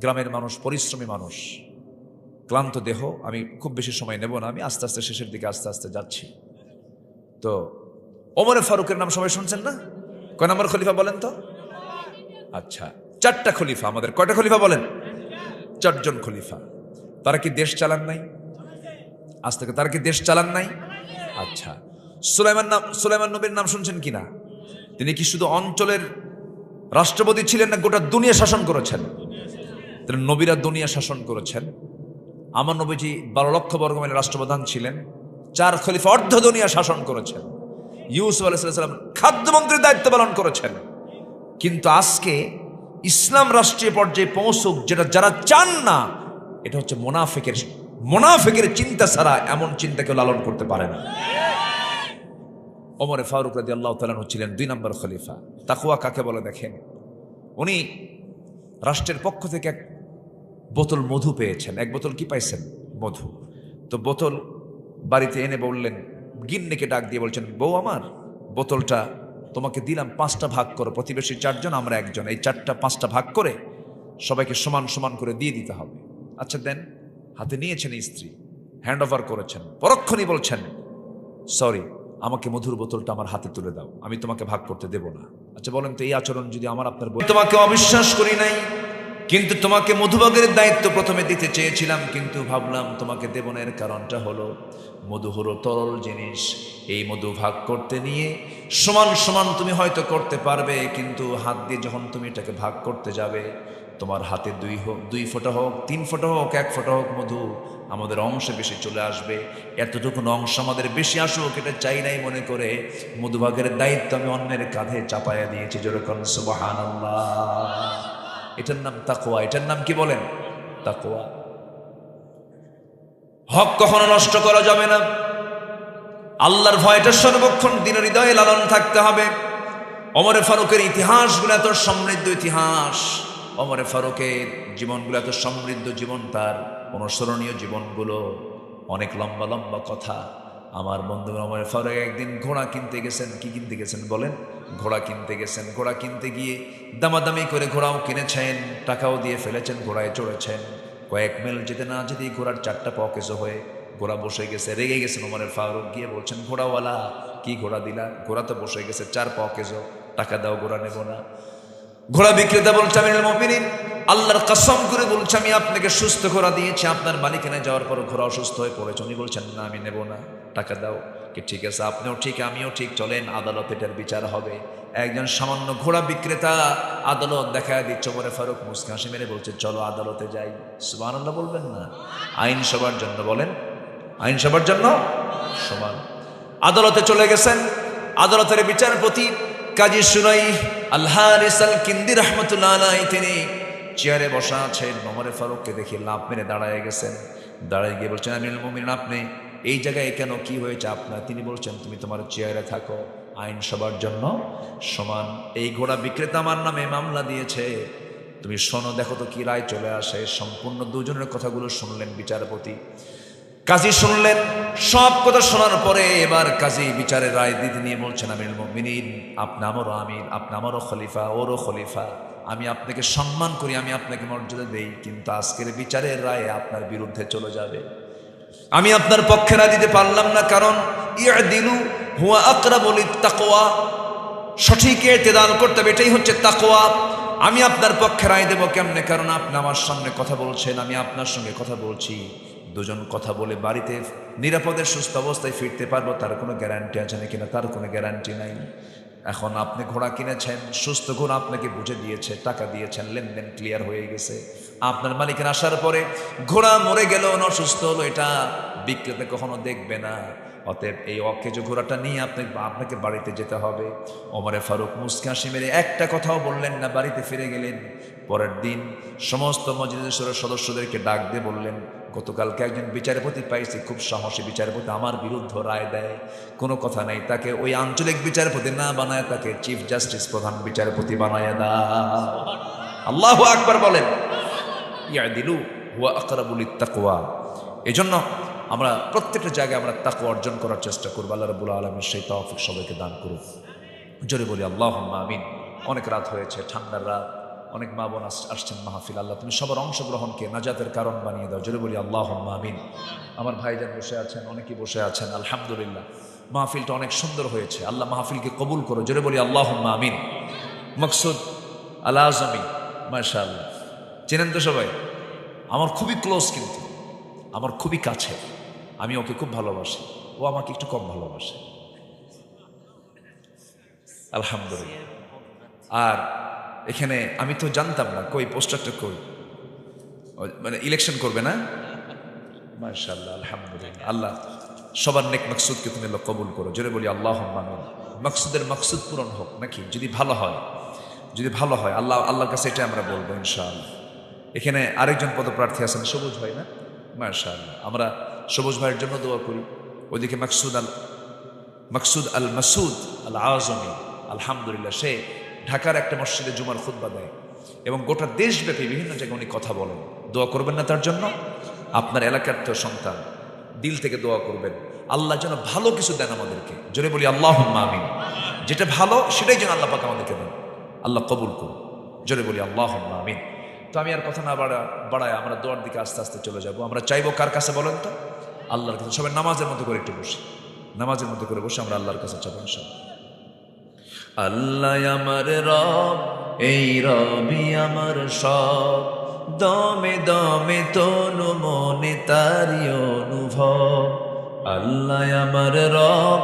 গ্রামের মানুষ, পরিশ্রমী মানুষ, ক্লান্ত দেহ। আমি খুব বেশি সময় নেব না, আমি আস্তে আস্তে শেষের দিকে আস্তে আস্তে যাচ্ছি। তো ওমরে ফারুকের নাম সবাই শুনছেন না? কয় নম্বর খলিফা বলেন তো? আচ্ছা, 4টা খলিফা আমাদের। কয়টা খলিফা বলেন? 4 জন খলিফা। তারা কি দেশ চালান নাই? আজ থেকে তারা কি দেশ চালান নাই? আচ্ছা, সুলাইমান নবীর নাম শুনছেন কিনা? তিনি কি শুধু অঞ্চলের রাষ্ট্রপতি ছিলেন, না গোটা দুনিয়া শাসন করেছেন? তিনি নবীরা দুনিয়া শাসন করেছেন। আমার নবীজি 12 লক্ষ বর্গ মাইলের রাষ্ট্রপ্রধান ছিলেন। 4 খলিফা অর্ধ দুনিয়া শাসন করেছেন। ইউসুফ আলাইহিস সালাম খাদ্যমন্ত্রীর দায়িত্ব পালন করেছেন। কিন্তু আজকে ইসলাম রাষ্ট্রীয় পর্যায়ে পৌঁছুক, যেটা যারা চান না, এটা হচ্ছে মুনাফিকের চিন্তা ছাড়া এমন চিন্তা কেউ লালন করতে পারে না। ওমরে ফারুক রাদিয়াল্লাহু তাআলা ছিলেন 2 নম্বর খলিফা। তাকওয়া কাকে বলে দেখেন। উনি রাষ্ট্রের পক্ষ থেকে এক বোতল মধু পেয়েছেন। এক বোতল কি পাইছেন? মধু। তো বোতল বাড়িতে এনে বললেন, গিন্নিকে ডাক দিয়ে বলছেন, বউ আমার, বোতলটা তোমাকে দিলাম, 5টা ভাগ করো। প্রতিবেশী 4 জন, আমরা 1 জন, এই 4টা 5টা ভাগ করে সবাইকে সমান সমান করে দিয়ে দিতে হবে। আচ্ছা দেন। হাতে নিয়েছেন স্ত্রী, হ্যান্ড ওভার করেছেন। পরক্ষণই বলছেন, সরি, আমাকে মধুর বোতলটা আমার হাতে তুলে দাও, আমি তোমাকে ভাগ করতে দেব না। আচ্ছা বলেন তো, এই আচরণ যদি আমার আপনার, তোমাকে অবিশ্বাস করি নাই, কিন্তু তোমাকে মধুভাগের দায়িত্ব প্রথমে দিতে চেয়েছিলাম, কিন্তু ভাবলাম তোমাকে দেব না। এর কারণটা হলো, মধু হলো তরল জিনিস। এই মধু ভাগ করতে নিয়ে সমান সমান তুমি হয়তো করতে পারবে, কিন্তু হাত দিয়ে যখন তুমি এটাকে ভাগ করতে যাবে, তোমার হাতে 2 ফোঁটা হোক, 3 ফোঁটা হোক, 1 ফোঁটা হোক মধু আমাদের অংশে বেশি চলে আসবে। এতটুকু অংশ আমাদের বেশি আসুক এটা চাই নাই মনে করে মধুভাগের দায়িত্ব আমি অন্যের কাঁধে চাপাইয়া দিয়েছি। যেরকম সুবহানাল্লাহ। এটার নাম তাকওয়া। এটার নাম কি বলেন? তাকওয়া। হক কখনো নষ্ট করা যাবে না। আল্লাহর ভয়টা সর্বক্ষণ দিনের হৃদয়ে লালন থাকতে হবে। ওমরে ফারুকের ইতিহাসগুলো এত সমৃদ্ধ ইতিহাস, ওমরে ফারুকের জীবনগুলো এত সমৃদ্ধ জীবন, তার অনুসরণীয় জীবনগুলো অনেক লম্বা লম্বা কথা। আমার বন্ধু ওমরে ফারুক একদিন ঘোড়া কিনতে গেছেন। কি কিনতে গেছেন বলেন? ঘোড়া কিনতে গেছেন। ঘোড়া কিনতে গিয়ে দামাদামি করে ঘোড়াও কিনেছেন, টাকাও দিয়ে ফেলেছেন, ঘোড়ায় চড়েছেন। কয়েক মাইল যেতে না যেতেই ঘোড়ার 4টা পকেজো হয়ে ঘোড়া বসে গেছে। রেগে গেছেন ওমরে ফারুক, গিয়ে বলছেন, ঘোড়াওয়ালা কি ঘোড়া দিলা? ঘোড়া তো বসে গেছে, 4 পকেজো, টাকা দাও, ঘোড়া নেব না। ঘোড়া বিক্রেতা বলছে, আমিরুল মুমিনিন, আল্লাহর কসম করে বলছে, আমি আপনাকে সুস্থ ঘোড়া দিয়েছি, আপনার মালিকানা যাওয়ার পর ঘোড়া অসুস্থ হয়ে পড়েছে। উনি বলছেন, না আমি নেব না, টাকা দাও। কি ঠিক আছে, আপনিও ঠিক আমিও ঠিক, চলেন আদালতে এটার বিচার হবে। একজন সামান্য ঘোড়া বিক্রেতা আদালত দেখায় দিচ্ছে। ওমরে ফারুক মুস্কি হাসি মেরে বলছে, চলো আদালতে যাই। সুবহানাল্লাহ বলবেন না? আইন সবার জন্য, বলেন আইন সবার জন্য সমান। আদালতে চলে গেছেন। আদালতের বিচারপতি কাজী সুরাই আল হারিস আল কিন্দি রাহমাতুল্লাহ আলাইহি, তিনি চেয়ারে বসা আছেন। ওমরে ফারুককে দেখে লাফ মেরে দাঁড়ায় গেছেন। দাঁড়ায় গিয়ে বলছেন, আমিরুল মুমিনিন, আপনি এই জায়গায় কেন, কি হয়েছে আপনার? তিনি বলছেন, তুমি তোমার চেয়ারে থাকো, আইন সবার জন্য সমান। এই ঘোড়া বিক্রেতা আমার নামে মামলা দিয়েছে, তুমি শোনো, দেখো তো কি রায় চলে আসে। সম্পূর্ণ 2 জনের কথাগুলো শুনলেন বিচারপতি। কাজী শুনলেন। সব কথা শোনার পরে এবার কাজী বিচারের রায় দিতে নিয়ে বলছেন, আমিরুল মুমিনিন, আপনি আমারও আমির, আপনি আমারও খলিফা, ওরও খলিফা, আমি আপনাকে সম্মান করি, আমি আপনাকে মর্যাদা দেই, কিন্তু আজকের বিচারের রায় আপনার বিরুদ্ধে চলে যাবে। আমি আপনার পক্ষে রায় দিতে পারলাম না, কারণ ইয়াদিলু হুয়া আকরাবু লিত্তাকওয়া, সঠিক ইতিদাল করতে হবে, এটাই হচ্ছে তাকওয়া। আমি আপনার পক্ষে রায় দেব কেমনে? কারণ আপনি আমার সামনে কথা বলছেন, আমি আপনার সঙ্গে কথা বলছি। 2 জন কথা বলে বাড়িতে নিরাপদে সুস্থ অবস্থায় ফিরতে পারবো, তার কোনো গ্যারান্টি আছে নাকি? না, তার কোনো গ্যারান্টি নাই। এখন আপনি ঘোড়া কিনেছেন, সুস্থ ঘোড়া আপনাকে বুঝে দিয়েছে, টাকা দিয়েছেন, লেনদেন ক্লিয়ার হয়ে গেছে। আপনার মালিকের আসার পরে ঘোড়া মরে গেল, অসুস্থ হলো, এটা বিক্রেতা কখনো দেখবে না। অতএব এই অকেজো ঘোড়াটা নিয়ে আপনাকে বাড়িতে যেতে হবে। ওমরে ফারুক মুস্কি হাসি মেরে একটা কথাও বললেন না, বাড়িতে ফিরে গেলেন। পরের দিন সমস্ত মজলিসের সদস্যদেরকে ডাক দিয়ে বললেন, গতকালকে একজন বিচারপতি পাইছি, খুব সাহসী বিচারপতি, আমার বিরুদ্ধে রায় দেয়, কোনো কথা নাই, তাকে ওই আঞ্চলিক বিচারপতি না বানায় তাকে চিফ জাস্টিস, প্রধান বিচারপতি বানায় দাও। আল্লাহু আকবার বলেন। ইয়াদিলু হুয়া আকরাবু লিত্তাকওয়া। এজন্য আমরা প্রত্যেকটা জায়গায় আমরা তাকওয়া অর্জন করার চেষ্টা করব। আল্লাহ রাব্বুল আলামিন সেই তৌফিক সবাইকে দান করুন। জোরে বলি আল্লাহুম্মা আমিন। অনেক রাত হয়েছে, ঠান্ডার রাত, অনেক মা বোন আসছেন মাহফিল। আল্লাহ তুমি সবার অংশগ্রহণকে নাজাতের কারণ বানিয়ে দাও। জোরে বলি আল্লাহুম্মা আমিন। আমার ভাইজান বসে আছেন, অনেকেই বসে আছেন, আলহামদুলিল্লাহ মাহফিলটা অনেক সুন্দর হয়েছে। আল্লাহ মাহফিলকে কবুল করো। জোরে বলি আল্লাহুম্মা আমিন। মকসুদ আল আজমি, মাশাআল্লাহ, চেনেন তো সবাই? আমার খুবই ক্লোজ, কিন্তু আমার খুবই কাছে। আমি ওকে খুব ভালোবাসি, ও আমাকে একটু কম ভালোবাসে, আলহামদুলিল্লাহ। আর এখানে আমি তো জানতাম না কই পোস্টারটা কই, মানে ইলেকশন করবে না? মাশাআল্লাহ, আলহামদুলিল্লাহ। আল্লাহ সবার নেক মাকসুদকে তুমি আল্লাহ কবুল করো। জোরে বলি আল্লাহুম্মা আমিন। মাকসুদের মাকসুদ পূরণ হোক নাকি? যদি ভালো হয়, যদি ভালো হয় আল্লাহর কাছে এটা আমরা বলবো ইনশাআল্লাহ। এখানে আরেকজন পদপ্রার্থী আছেন, সবুজ ভাই না? মাশাআল্লাহ, আমরা সবুজ ভাইয়ের জন্য দোয়া করি। ওইদিকে মাকসুদ আল মাসুদ আল আজমি, আলহামদুলিল্লাহ, সে ঢাকার একটা মসজিদে জুমার খুতবা দেয় এবং গোটা দেশব্যাপী বিভিন্ন জায়গায় উনি কথা বলেন। দোয়া করবেন না তার জন্য? আপনার এলাকার তো সন্তান, দিল থেকে দোয়া করবেন আল্লাহ যেন ভালো কিছু দেন আমাদেরকে। জোরে বলি আল্লাহুম্মা আমিন। যেটা ভালো সেটাই যেন আল্লাহ পাক আমাদেরকে দেন, আল্লাহ কবুল করুন। জোরে বলি আল্লাহুম্মা আমিন। তো আমি আর কথা না বাড়ায় আমরা দোয়ার দিকে আস্তে আস্তে চলে যাব। আমরা চাইবো কার কাছে বলেন তো? আল্লাহর কাছে। সবাই নামাজের মতো করে একটু বসি, নামাজের মতো করে বসে আমরা আল্লাহর কাছে চাবো ইনশাআল্লাহ। আল্লাহ আমার রব, এই রবি আমার সব, দমে দমে তনু মনে তারি অনুভব। আল্লাহ আমার রব,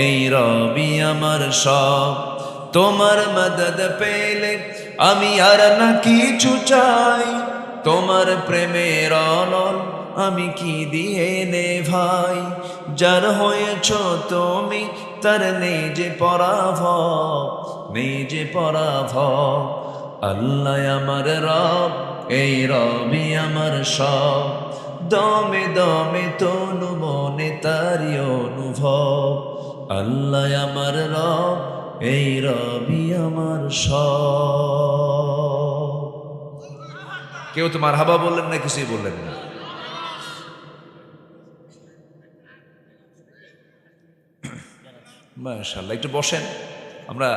এই রবি আমার সব, তোমার মদদ পেলে আমি আর না কিছু চাই, তোমার প্রেমের অনল আমি কি দিয়ে নে ভাই। যার হয়েছ তুমি তার নেই যে পরাভব, নেই যে পরাভব। আল্লাহ আমার রব, এই রবি আমার সব, দমে দমে তনু মনে তারি অনুভব। আল্লাহ আমার রব, এই রবি আমার সব। কেউ তো মারহাবা বললেন না, কিছুই বললেন না। মাশাআল্লাহ, একটু বসেন। আমরা